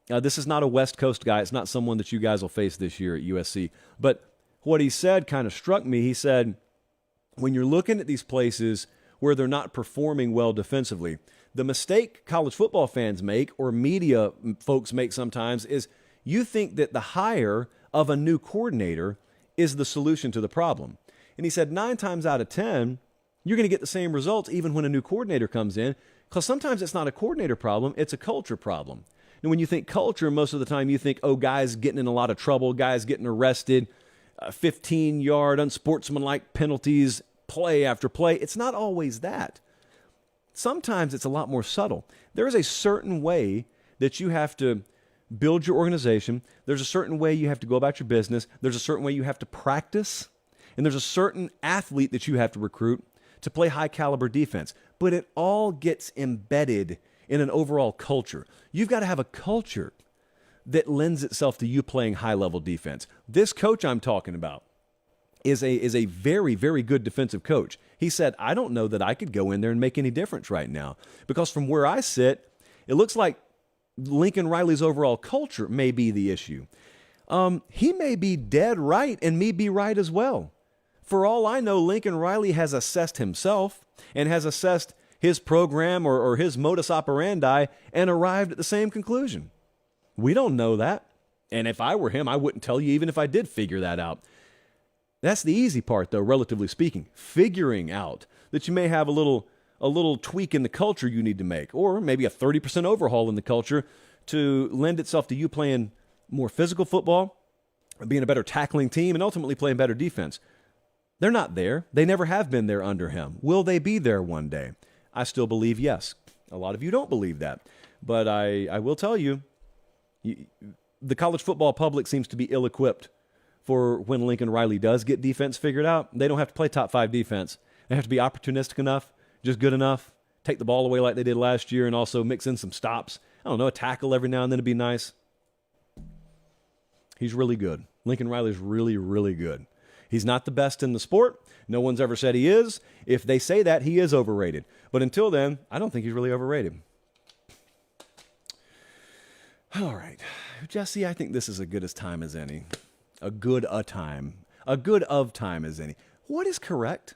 This is not a West Coast guy. It's not someone that you guys will face this year at USC. But what he said kind of struck me. He said, when you're looking at these places where they're not performing well defensively, the mistake college football fans make, or media folks make sometimes, is you think that the hire of a new coordinator is the solution to the problem. And he said 9 times out of 10, you're going to get the same results even when a new coordinator comes in, because sometimes it's not a coordinator problem, it's a culture problem. And when you think culture, most of the time you think, oh, guys getting in a lot of trouble, guys getting arrested, 15-yard unsportsmanlike penalties, play after play. It's not always that. Sometimes it's a lot more subtle. There is a certain way that you have to build your organization. There's a certain way you have to go about your business. There's a certain way you have to practice. And there's a certain athlete that you have to recruit to play high-caliber defense. But it all gets embedded in an overall culture. You've got to have a culture that lends itself to you playing high-level defense. This coach I'm talking about is a very, very good defensive coach. He said, I don't know that I could go in there and make any difference right now, because from where I sit, it looks like Lincoln Riley's overall culture may be the issue. He may be dead right and me be right as well. For all I know, Lincoln Riley has assessed himself and has assessed his program or his modus operandi and arrived at the same conclusion. We don't know that. And if I were him, I wouldn't tell you even if I did figure that out. That's the easy part, though, relatively speaking. Figuring out that you may have a little tweak in the culture you need to make, or maybe a 30% overhaul in the culture to lend itself to you playing more physical football, being a better tackling team, and ultimately playing better defense. They're not there. They never have been there under him. Will they be there one day? I still believe yes. A lot of you don't believe that. But I will tell you, the college football public seems to be ill-equipped for when Lincoln Riley does get defense figured out. They don't have to play top 5 defense. They have to be opportunistic enough, just good enough take the ball away like they did last year and also mix in some stops. I don't know, a tackle every now and then would be nice. He's really good. Lincoln Riley's really, really good. He's not the best in the sport. No one's ever said he is. If they say that, he is overrated. But until then, I don't think he's really overrated. All right. Jesse, I think this is as good a time as any. A good of time as any. What is correct?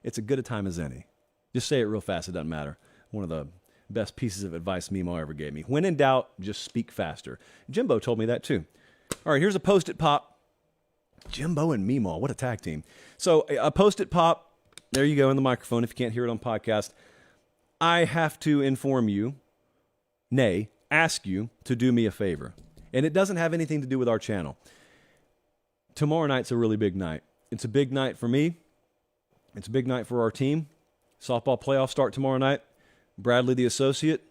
It's a good a time as any. Just say it real fast. It doesn't matter. One of the best pieces of advice Mimo ever gave me. When in doubt, just speak faster. Jimbo told me that too. All right, here's a Post-it Pop. Jimbo and Mimo, what a tag team. So a Post-it Pop. There you go in the microphone if you can't hear it on podcast. I have to inform you, nay, ask you to do me a favor. And it doesn't have anything to do with our channel. Tomorrow night's a really big night. It's a big night for me. It's a big night for our team. Softball playoffs start tomorrow night. Bradley, the associate.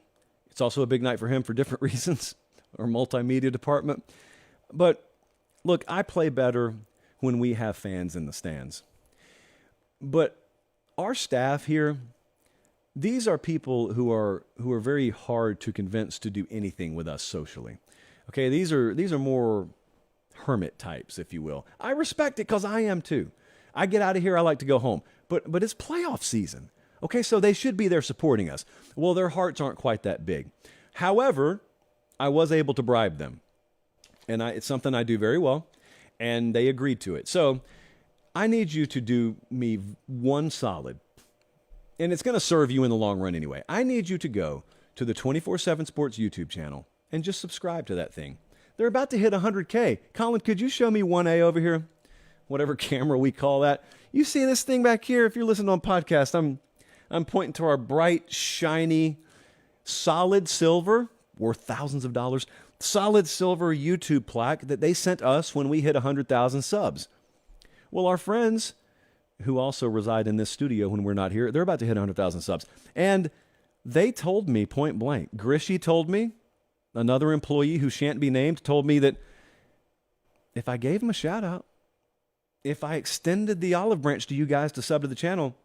It's also a big night for him for different reasons. Our multimedia department. But look, I play better when we have fans in the stands. But our staff here, these are people who are very hard to convince to do anything with us socially. Okay, these are more hermit types, if you will. I respect it because I am too. I get out of here, I like to go home. But it's playoff season. Okay, so they should be there supporting us. Well, their hearts aren't quite that big. However, I was able to bribe them. And it's something I do very well. And they agreed to it. So I need you to do me one solid. And it's going to serve you in the long run anyway. I need you to go to the 24/7 Sports YouTube channel and just subscribe to that thing. They're about to hit 100K. Colin, could you show me 1A over here? Whatever camera we call that. You see this thing back here? If you're listening on podcast, I'm pointing to our bright, shiny, solid silver, worth thousands of dollars, solid silver YouTube plaque that they sent us when we hit 100,000 subs. Well, our friends who also reside in this studio when we're not here, they're about to hit 100,000 subs. And they told me point blank, Grishy told me, another employee who shan't be named told me that if I gave him a shout out, if I extended the olive branch to you guys to sub to the channel,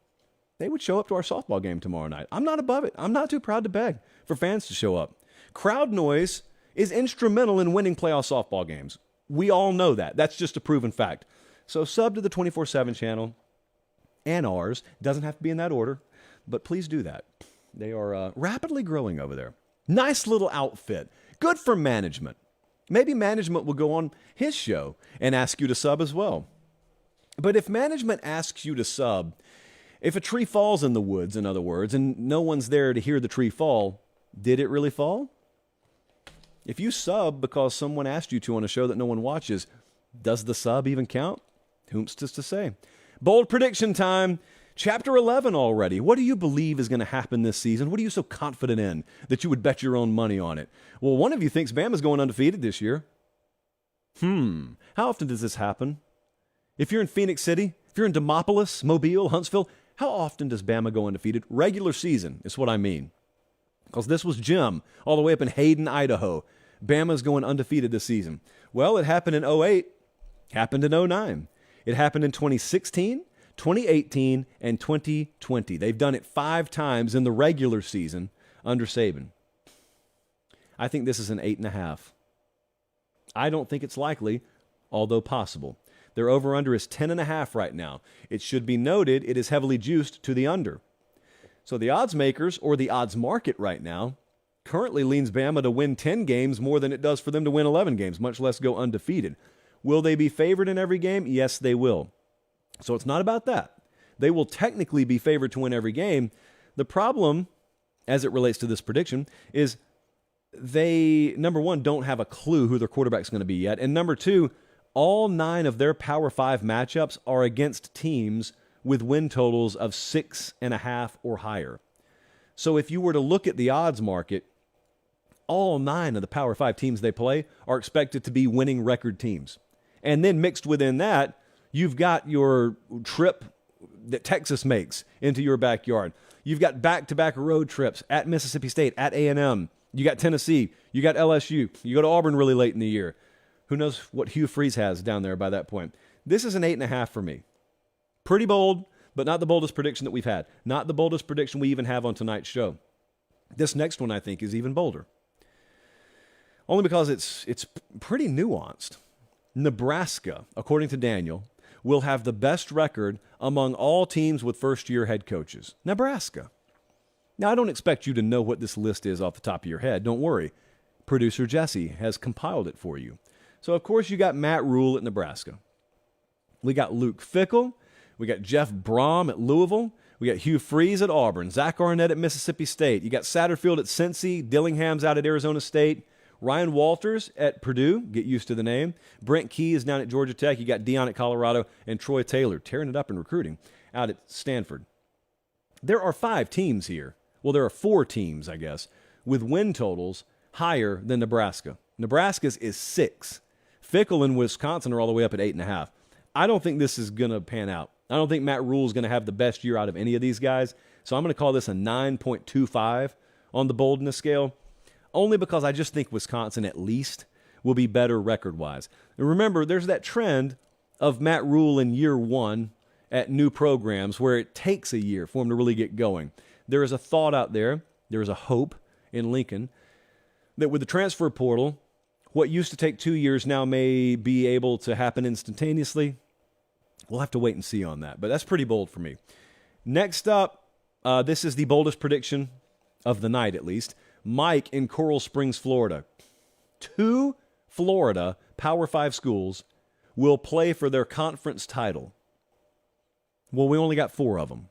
they would show up to our softball game tomorrow night. I'm not above it. I'm not too proud to beg for fans to show up. Crowd noise is instrumental in winning playoff softball games. We all know that. That's just a proven fact. So sub to the 24/7 channel and ours. It doesn't have to be in that order, but please do that. They are rapidly growing over there. Nice little outfit. Good for management. Maybe management will go on his show and ask you to sub as well. But if management asks you to sub, if a tree falls in the woods, in other words, and no one's there to hear the tree fall, did it really fall? If you sub because someone asked you to on a show that no one watches, does the sub even count? Whom's to say? Bold prediction time. Chapter 11 already. What do you believe is going to happen this season? What are you so confident in that you would bet your own money on it? Well, one of you thinks Bama's going undefeated this year. How often does this happen? If you're in Phoenix City, if you're in Demopolis, Mobile, Huntsville, how often does Bama go undefeated? Regular season is what I mean. Because this was Jim, all the way up in Hayden, Idaho. Bama's going undefeated this season. Well, it happened in 2008, happened in 2009. It happened in 2016, 2018, and 2020. They've done it 5 times in the regular season under Saban. I think this is an 8.5. I don't think it's likely, although possible. Their over-under is 10.5 right now. It should be noted it is heavily juiced to the under. So the odds makers, or the odds market right now, currently leans Bama to win 10 games more than it does for them to win 11 games, much less go undefeated. Will they be favored in every game? Yes, they will. So it's not about that. They will technically be favored to win every game. The problem, as it relates to this prediction, is they, number one, don't have a clue who their quarterback's going to be yet. And number two, all 9 of their Power 5 matchups are against teams with win totals of 6.5 or higher. So if you were to look at the odds market, all 9 of the Power 5 teams they play are expected to be winning record teams. And then mixed within that, you've got your trip that Texas makes into your backyard. You've got back-to-back road trips at Mississippi State, at A&M. You got Tennessee. You got LSU. You go to Auburn really late in the year. Who knows what Hugh Freeze has down there by that point. This is an 8.5 for me. Pretty bold, but not the boldest prediction that we've had. Not the boldest prediction we even have on tonight's show. This next one, I think, is even bolder. Only because it's pretty nuanced. Nebraska, according to Daniel, will have the best record among all teams with first-year head coaches. Nebraska. Now, I don't expect you to know what this list is off the top of your head. Don't worry. Producer Jesse has compiled it for you. So, of course, you got Matt Rhule at Nebraska. We got Luke Fickell. We got Jeff Brom at Louisville. We got Hugh Freeze at Auburn. Zach Arnett at Mississippi State. You got Satterfield at Cincy. Dillingham's out at Arizona State. Ryan Walters at Purdue. Get used to the name. Brent Key is down at Georgia Tech. You got Dion at Colorado. And Troy Taylor, tearing it up in recruiting, out at Stanford. There are 5 teams here. Well, there are 4 teams, I guess, with win totals higher than Nebraska. Nebraska's is 6. Fickell and Wisconsin are all the way up at 8.5. I don't think this is going to pan out. I don't think Matt Rhule is going to have the best year out of any of these guys. So I'm going to call this a 9.25 on the boldness scale, only because I just think Wisconsin at least will be better record-wise. And remember, there's that trend of Matt Rhule in year 1 at new programs where it takes a year for him to really get going. There is a thought out there, there is a hope in Lincoln, that with the transfer portal, what used to take 2 years now may be able to happen instantaneously. We'll have to wait and see on that, but that's pretty bold for me. Next up, this is the boldest prediction of the night, at least. Mike in Coral Springs, Florida. 2 Florida Power 5 schools will play for their conference title. Well, we only got 4 of them.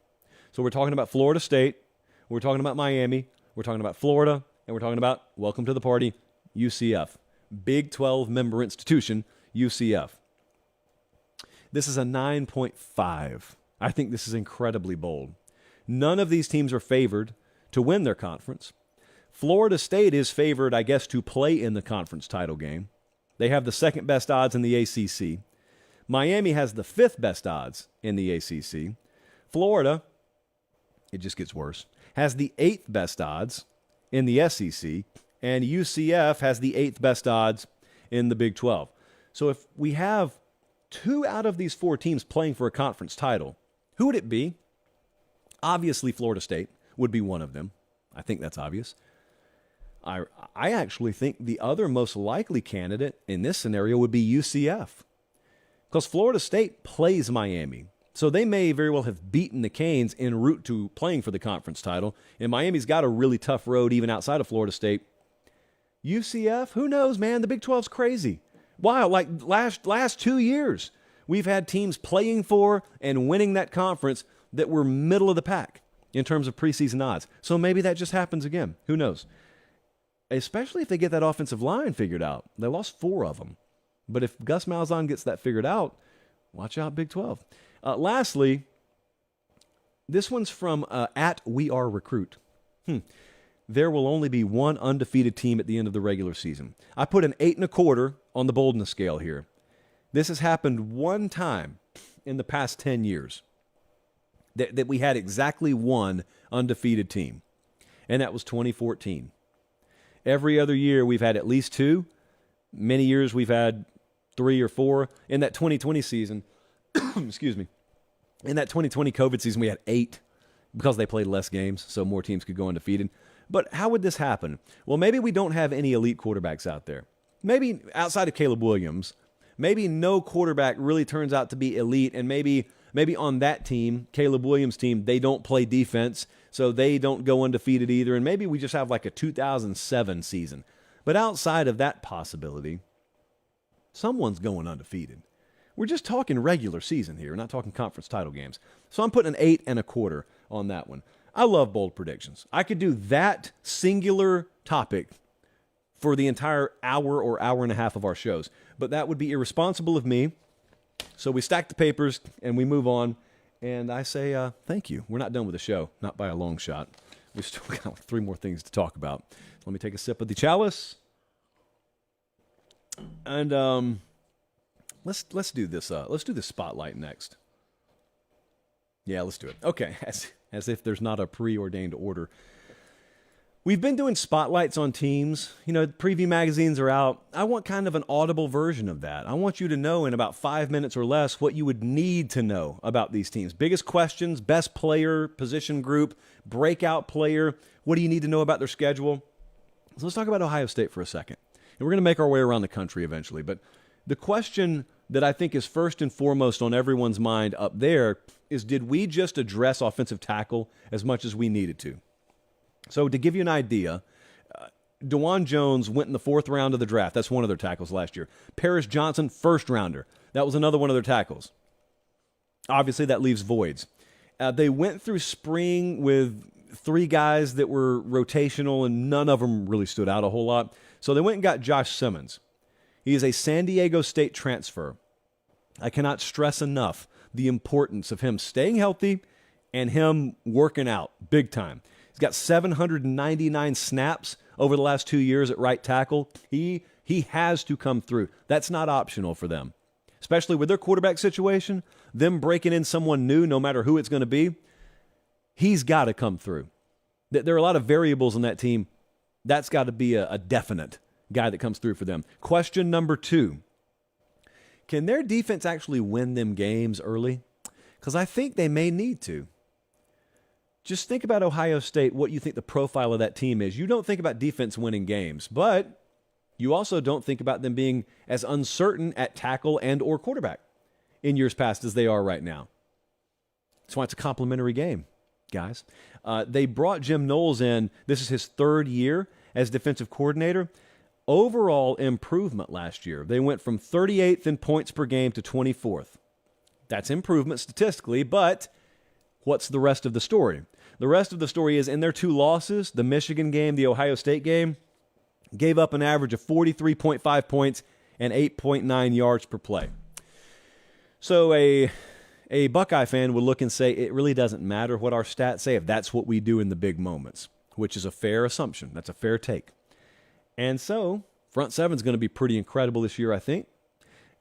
So we're talking about Florida State, we're talking about Miami, we're talking about Florida, and we're talking about, welcome to the party, UCF. Big 12 member institution, UCF. This is a 9.5. I think this is incredibly bold. None of these teams are favored to win their conference. Florida State is favored, I guess, to play in the conference title game. They have the second best odds in the ACC. Miami has the 5th best odds in the ACC. Florida, it just gets worse, has the 8th best odds in the SEC. And UCF has the 8th best odds in the Big 12. So if we have 2 out of these 4 teams playing for a conference title, who would it be? Obviously, Florida State would be one of them. I think that's obvious. I actually think the other most likely candidate in this scenario would be UCF, because Florida State plays Miami. So they may very well have beaten the Canes en route to playing for the conference title, and Miami's got a really tough road even outside of Florida State. UCF, who knows, man? The Big 12's crazy. Wow, like last 2 years, we've had teams playing for and winning that conference that were middle of the pack in terms of preseason odds. So maybe that just happens again. Who knows? Especially if they get that offensive line figured out. They lost 4 of them. But if Gus Malzahn gets that figured out, watch out, Big 12. Lastly, this one's from at We Are Recruit. There will only be 1 undefeated team at the end of the regular season. I put an 8.25 on the boldness scale here. This has happened 1 time in the past 10 years that we had exactly 1 undefeated team, and that was 2014. Every other year we've had at least 2. Many years we've had 3 or 4. In that 2020 season, excuse me, in that 2020 COVID season we had 8 because they played less games, so more teams could go undefeated. But how would this happen? Well, maybe we don't have any elite quarterbacks out there. Maybe outside of Caleb Williams, maybe no quarterback really turns out to be elite, and maybe on that team, Caleb Williams' team, they don't play defense, so they don't go undefeated either, and maybe we just have like a 2007 season. But outside of that possibility, someone's going undefeated. We're just talking regular season here, not talking conference title games. So I'm putting an 8.25 on that one. I love bold predictions. I could do that singular topic for the entire hour or hour and a half of our shows, but that would be irresponsible of me. So we stack the papers and we move on, and I say thank you. We're not done with the show, not by a long shot. We've still got like 3 more things to talk about. Let me take a sip of the chalice, and let's do this. Let's do the spotlight next. Yeah, let's do it. Okay, as if there's not a preordained order. We've been doing spotlights on teams. Preview magazines are out. I want kind of an audible version of that. I want you to know in about 5 minutes or less what you would need to know about these teams. Biggest questions, best player, position group, breakout player. What do you need to know about their schedule? So let's talk about Ohio State for a second. And we're going to make our way around the country eventually. But the question that I think is first and foremost on everyone's mind up there is, did we just address offensive tackle as much as we needed to? So to give you an idea, DeJuan Jones went in the 4th round of the draft. That's one of their tackles last year. Paris Johnson, 1st rounder. That was another one of their tackles. Obviously, that leaves voids. They went through spring with 3 guys that were rotational, and none of them really stood out a whole lot. So they went and got Josh Simmons. He is a San Diego State transfer. I cannot stress enough the importance of him staying healthy and him working out big time. He's got 799 snaps over the last 2 years at right tackle. He has to come through. That's not optional for them, especially with their quarterback situation, them breaking in someone new, no matter who it's going to be. He's got to come through. There are a lot of variables in that team. That's got to be a definite guy that comes through for them. Question number 2. Can their defense actually win them games early? Because I think they may need to. Just think about Ohio State, what you think the profile of that team is. You don't think about defense winning games, but you also don't think about them being as uncertain at tackle and or quarterback in years past as they are right now. That's why it's a complimentary game, guys. They brought Jim Knowles in. This is his 3rd year as defensive coordinator. Overall improvement last year. They went from 38th in points per game to 24th. That's improvement statistically, but what's the rest of the story? The rest of the story is in their 2 losses, the Michigan game, the Ohio State game, gave up an average of 43.5 points and 8.9 yards per play. So a Buckeye fan would look and say, it really doesn't matter what our stats say if that's what we do in the big moments, which is a fair assumption. That's a fair take. And so front seven's going to be pretty incredible this year, I think.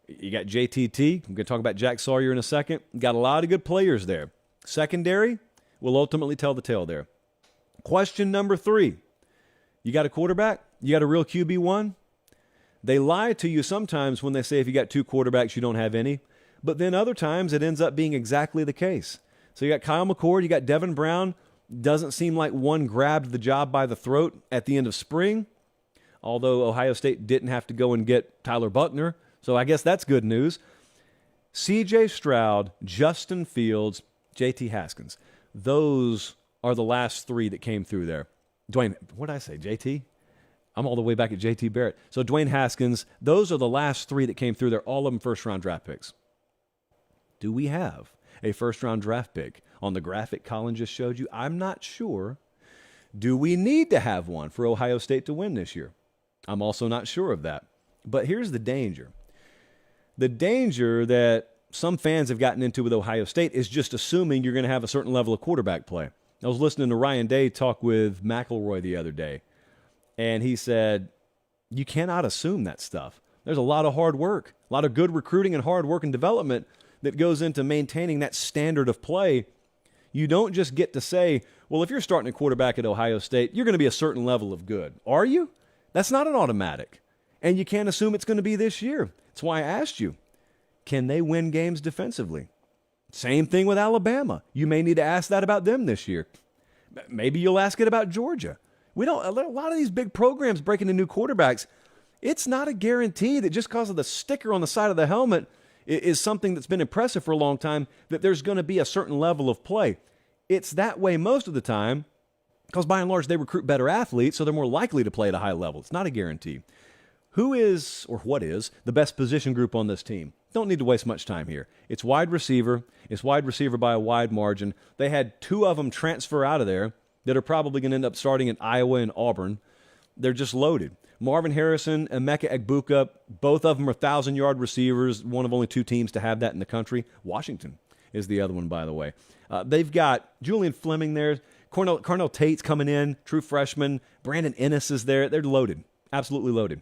You got JTT. I'm going to talk about Jack Sawyer in a second. Got a lot of good players there. Secondary will ultimately tell the tale there. Question number 3. You got a quarterback? You got a real QB1? They lie to you sometimes when they say if you got 2 quarterbacks, you don't have any. But then other times it ends up being exactly the case. So you got Kyle McCord, you got Devin Brown. Doesn't seem like one grabbed the job by the throat at the end of spring, although Ohio State didn't have to go and get Tyler Buckner. So I guess that's good news. C.J. Stroud, Justin Fields, J.T. Haskins. Those are the last 3 that came through there. Dwayne, what did I say, J.T.? I'm all the way back at J.T. Barrett. So Dwayne Haskins, those are the last 3 that came through there, all of them first-round draft picks. Do we have a first-round draft pick on the graphic Colin just showed you? I'm not sure. Do we need to have one for Ohio State to win this year? I'm also not sure of that. But here's the danger. The danger that some fans have gotten into with Ohio State is just assuming you're going to have a certain level of quarterback play. I was listening to Ryan Day talk with McElroy the other day, and he said, you cannot assume that stuff. There's a lot of hard work, a lot of good recruiting and hard work and development that goes into maintaining that standard of play. You don't just get to say, well, if you're starting a quarterback at Ohio State, you're going to be a certain level of good. Are you? That's not an automatic. And you can't assume it's going to be this year. That's why I asked you, can they win games defensively? Same thing with Alabama. You may need to ask that about them this year. Maybe you'll ask it about Georgia. A lot of these big programs breaking in new quarterbacks, it's not a guarantee that just because of the sticker on the side of the helmet is something that's been impressive for a long time, that there's going to be a certain level of play. It's that way most of the time because by and large they recruit better athletes, so they're more likely to play at a high level. It's not a guarantee. Who is, or what is, the best position group on this team? Don't need to waste much time here. It's wide receiver. It's wide receiver by a wide margin. They had 2 of them transfer out of there that are probably going to end up starting in Iowa and Auburn. They're just loaded. Marvin Harrison and Emeka Egbuka, both of them are 1,000-yard receivers, one of only 2 teams to have that in the country. Washington is the other one, by the way. They've got Julian Fleming there. Carnell Tate's coming in, true freshman. Brandon Ennis is there. They're loaded, absolutely loaded.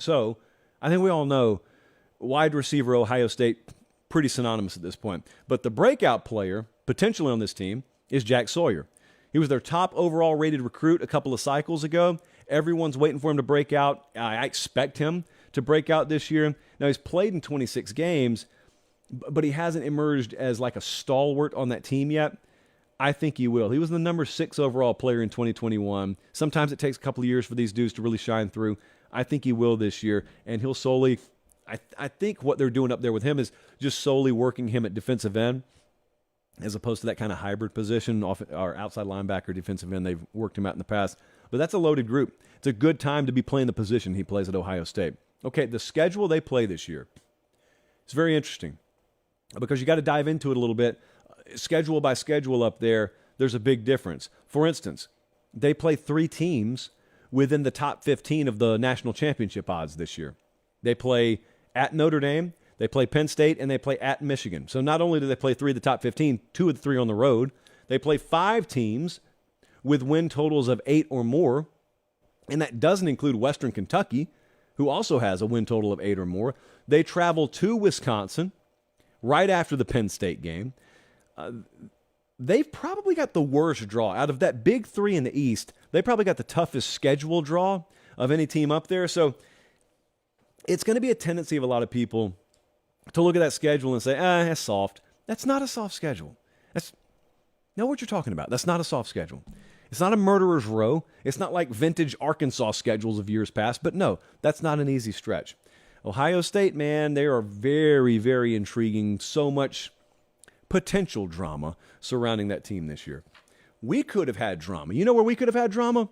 So I think we all know wide receiver Ohio State, pretty synonymous at this point. But the breakout player potentially on this team is Jack Sawyer. He was their top overall rated recruit a couple of cycles ago. Everyone's waiting for him to break out. I expect him to break out this year. Now, he's played in 26 games, but he hasn't emerged as like a stalwart on that team yet. I think he will. He was the number 6 overall player in 2021. Sometimes it takes a couple of years for these dudes to really shine through. I think he will this year, and he'll solely I think what they're doing up there with him is just solely working him at defensive end as opposed to that kind of hybrid position, or outside linebacker, defensive end. They've worked him out in the past. But that's a loaded group. It's a good time to be playing the position he plays at Ohio State. Okay, the schedule they play this year, it's very interesting because you got to dive into it a little bit. Schedule by schedule up there, there's a big difference. For instance, they play 3 teams within the top 15 of the national championship odds this year. They play at Notre Dame, they play Penn State, and they play at Michigan. So not only do they play 3 of the top 15, 2 of the 3 on the road, they play 5 teams with win totals of 8 or more, and that doesn't include Western Kentucky, who also has a win total of 8 or more. They travel to Wisconsin right after the Penn State game. They've probably got the worst draw. Out of that big 3 in the East, they probably got the toughest schedule draw of any team up there. So it's going to be a tendency of a lot of people to look at that schedule and say, that's soft. That's not a soft schedule. Know what you're talking about. That's not a soft schedule. It's not a murderer's row. It's not like vintage Arkansas schedules of years past. But no, that's not an easy stretch. Ohio State, man, they are very, very intriguing. So much potential drama surrounding that team this year. We could have had drama. You know where we could have had drama?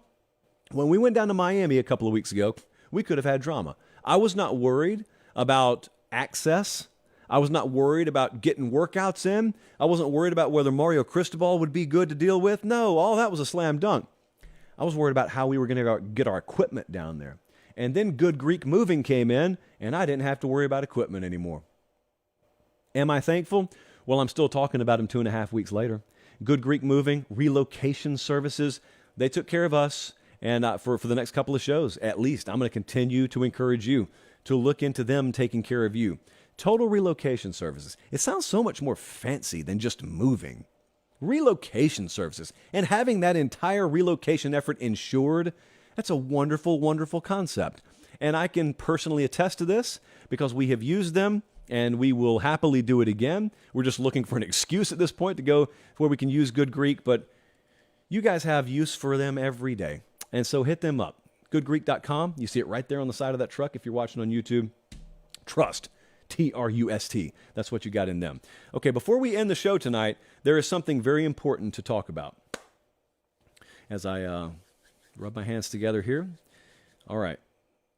When we went down to Miami a couple of weeks ago, we could have had drama. I was not worried about access. I was not worried about getting workouts in. I wasn't worried about whether Mario Cristobal would be good to deal with. No, all that was a slam dunk. I was worried about how we were going to get our equipment down there. And then Good Greek Moving came in, and I didn't have to worry about equipment anymore. Am I thankful? Well, I'm still talking about him 2.5 weeks later. Good Greek Moving, relocation services, they took care of us. And for the next couple of shows, at least, I'm going to continue to encourage you to look into them taking care of you. Total relocation services. It sounds so much more fancy than just moving. Relocation services. And having that entire relocation effort insured, that's a wonderful, wonderful concept. And I can personally attest to this because we have used them and we will happily do it again. We're just looking for an excuse at this point to go where we can use Good Greek, but you guys have use for them every day. And so hit them up. Goodgreek.com. You see it right there on the side of that truck if you're watching on YouTube. Trust. Trust. That's what you got in them. Okay, before we end the show tonight, there is something very important to talk about. As I rub my hands together here. All right.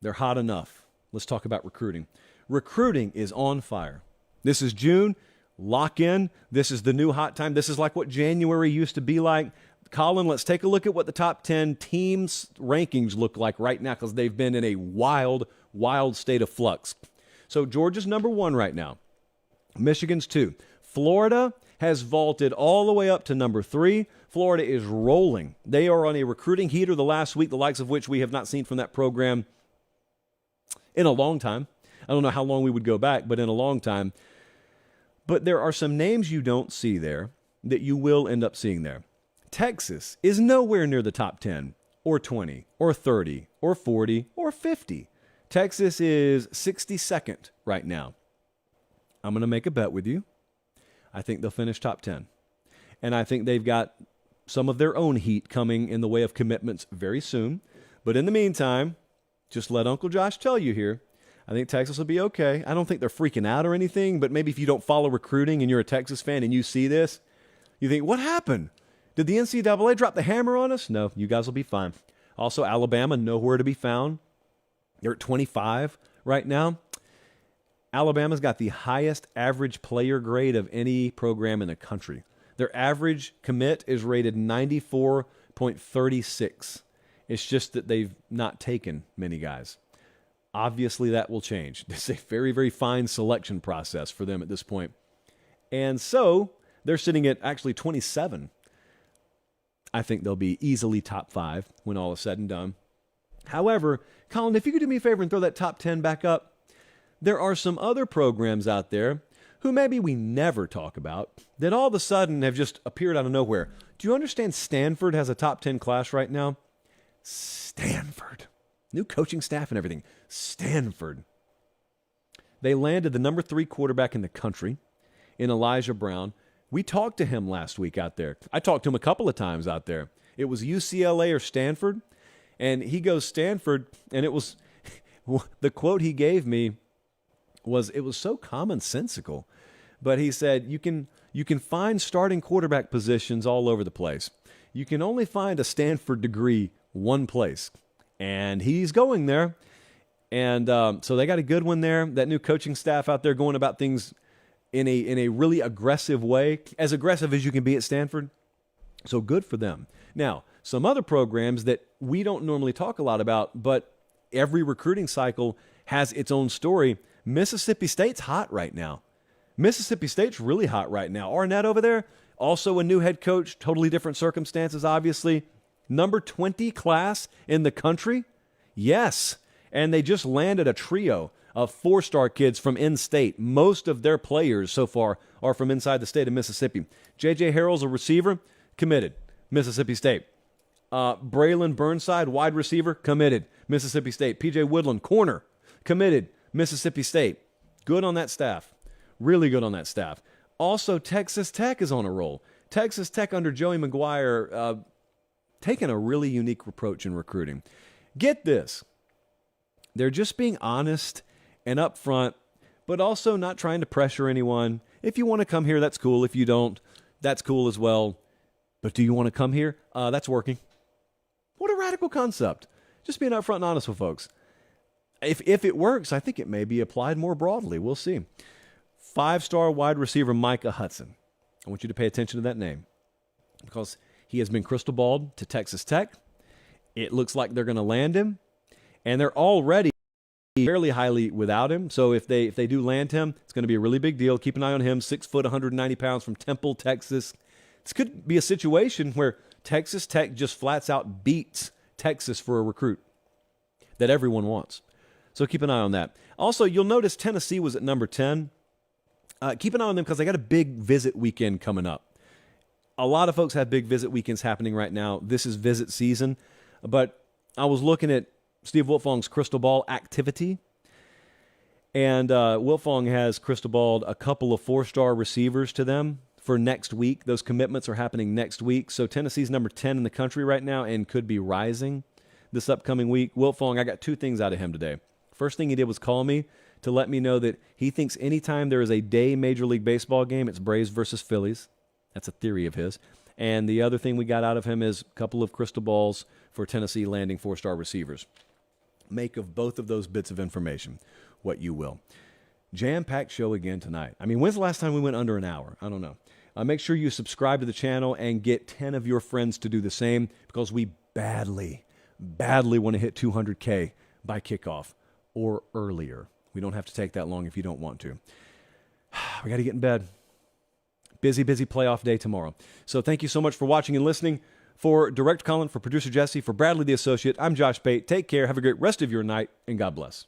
They're hot enough. Let's talk about recruiting. Recruiting is on fire. This is June. Lock in. This is the new hot time. This is like what January used to be like. Colin, let's take a look at what the top 10 teams' rankings look like right now because they've been in a wild, wild state of flux. So Georgia's number 1 right now. Michigan's 2. Florida has vaulted all the way up to number 3. Florida is rolling. They are on a recruiting heater the last week, the likes of which we have not seen from that program in a long time. I don't know how long we would go back, but in a long time. But there are some names you don't see there that you will end up seeing there. Texas is nowhere near the top 10 or 20 or 30 or 40 or 50. Texas is 62nd right now. I'm going to make a bet with you. I think they'll finish top 10. And I think they've got some of their own heat coming in the way of commitments very soon. But in the meantime, just let Uncle Josh tell you here, I think Texas will be okay. I don't think they're freaking out or anything, but maybe if you don't follow recruiting and you're a Texas fan and you see this, you think, what happened? Did the NCAA drop the hammer on us? No, you guys will be fine. Also, Alabama, nowhere to be found. They're at 25 right now. Alabama's got the highest average player grade of any program in the country. Their average commit is rated 94.36. It's just that they've not taken many guys. Obviously, that will change. It's a very, very fine selection process for them at this point. And so they're sitting at actually 27. I think they'll be easily top 5 when all is said and done. However, Colin, if you could do me a favor and throw that top 10 back up, there are some other programs out there who maybe we never talk about, that all of a sudden have just appeared out of nowhere. Do you understand Stanford has a top 10 class right now? Stanford. New coaching staff and everything. Stanford. They landed the number 3 quarterback in the country in Elijah Brown. We talked to him last week out there. I talked to him a couple of times out there. It was UCLA or Stanford, and he goes Stanford, and it was the quote he gave me was, it was so commonsensical, but he said, you can find starting quarterback positions all over the place. You can only find a Stanford degree one place, and he's going there. And so they got a good one there. That new coaching staff out there going about things in a really aggressive way, as aggressive as you can be at Stanford. So good for them. Now, some other programs that we don't normally talk a lot about, but every recruiting cycle has its own story. Mississippi State's hot right now. Mississippi State's really hot right now. Arnett over there, also a new head coach, totally different circumstances, obviously. Number 20 class in the country? Yes. And they just landed a trio of 4-star kids from in-state. Most of their players so far are from inside the state of Mississippi. J.J. Harrell's a receiver, committed, Mississippi State. Braylon Burnside, wide receiver, committed, Mississippi State. P.J. Woodland, corner, committed, Mississippi State. Good on that staff. Really good on that staff. Also, Texas Tech is on a roll. Texas Tech under Joey McGuire taking a really unique approach in recruiting. Get this. They're just being honest and upfront, but also not trying to pressure anyone. If you want to come here, that's cool. If you don't, that's cool as well. But do you want to come here? That's working. What a radical concept. Just being upfront and honest with folks. If it works, I think it may be applied more broadly. We'll see. 5-star wide receiver Micah Hudson. I want you to pay attention to that name because he has been crystal balled to Texas Tech. It looks like they're going to land him, and they're already fairly highly without him. So if they do land him, it's going to be a really big deal. Keep an eye on him. 6 foot, 190 pounds from Temple, Texas. This could be a situation where Texas Tech just flats out beats Texas for a recruit that everyone wants. So keep an eye on that. Also, you'll notice Tennessee was at number 10. Keep an eye on them because they got a big visit weekend coming up. A lot of folks have big visit weekends happening right now. This is visit season. But I was looking at Steve Wiltfong's crystal ball activity, and Wiltfong has crystal balled a couple of 4-star receivers to them for next week. Those commitments are happening next week. So Tennessee's number 10 in the country right now and could be rising this upcoming week. Wiltfong, I got 2 things out of him today. First thing he did was call me to let me know that he thinks anytime there is a day Major League Baseball game, it's Braves versus Phillies. That's a theory of his. And the other thing we got out of him is a couple of crystal balls for Tennessee landing 4-star receivers. Make of both of those bits of information what you will. Jam-packed show again tonight. I mean, when's the last time we went under an hour? I don't know. Make sure you subscribe to the channel and get 10 of your friends to do the same because we badly want to hit 200K by kickoff or earlier. We don't have to take that long if you don't want to. We got to get in bed. Busy playoff day tomorrow. So thank you so much for watching and listening. For Direct Colin, for producer Jesse, for Bradley the Associate, I'm Josh Pate. Take care. Have a great rest of your night, and God bless.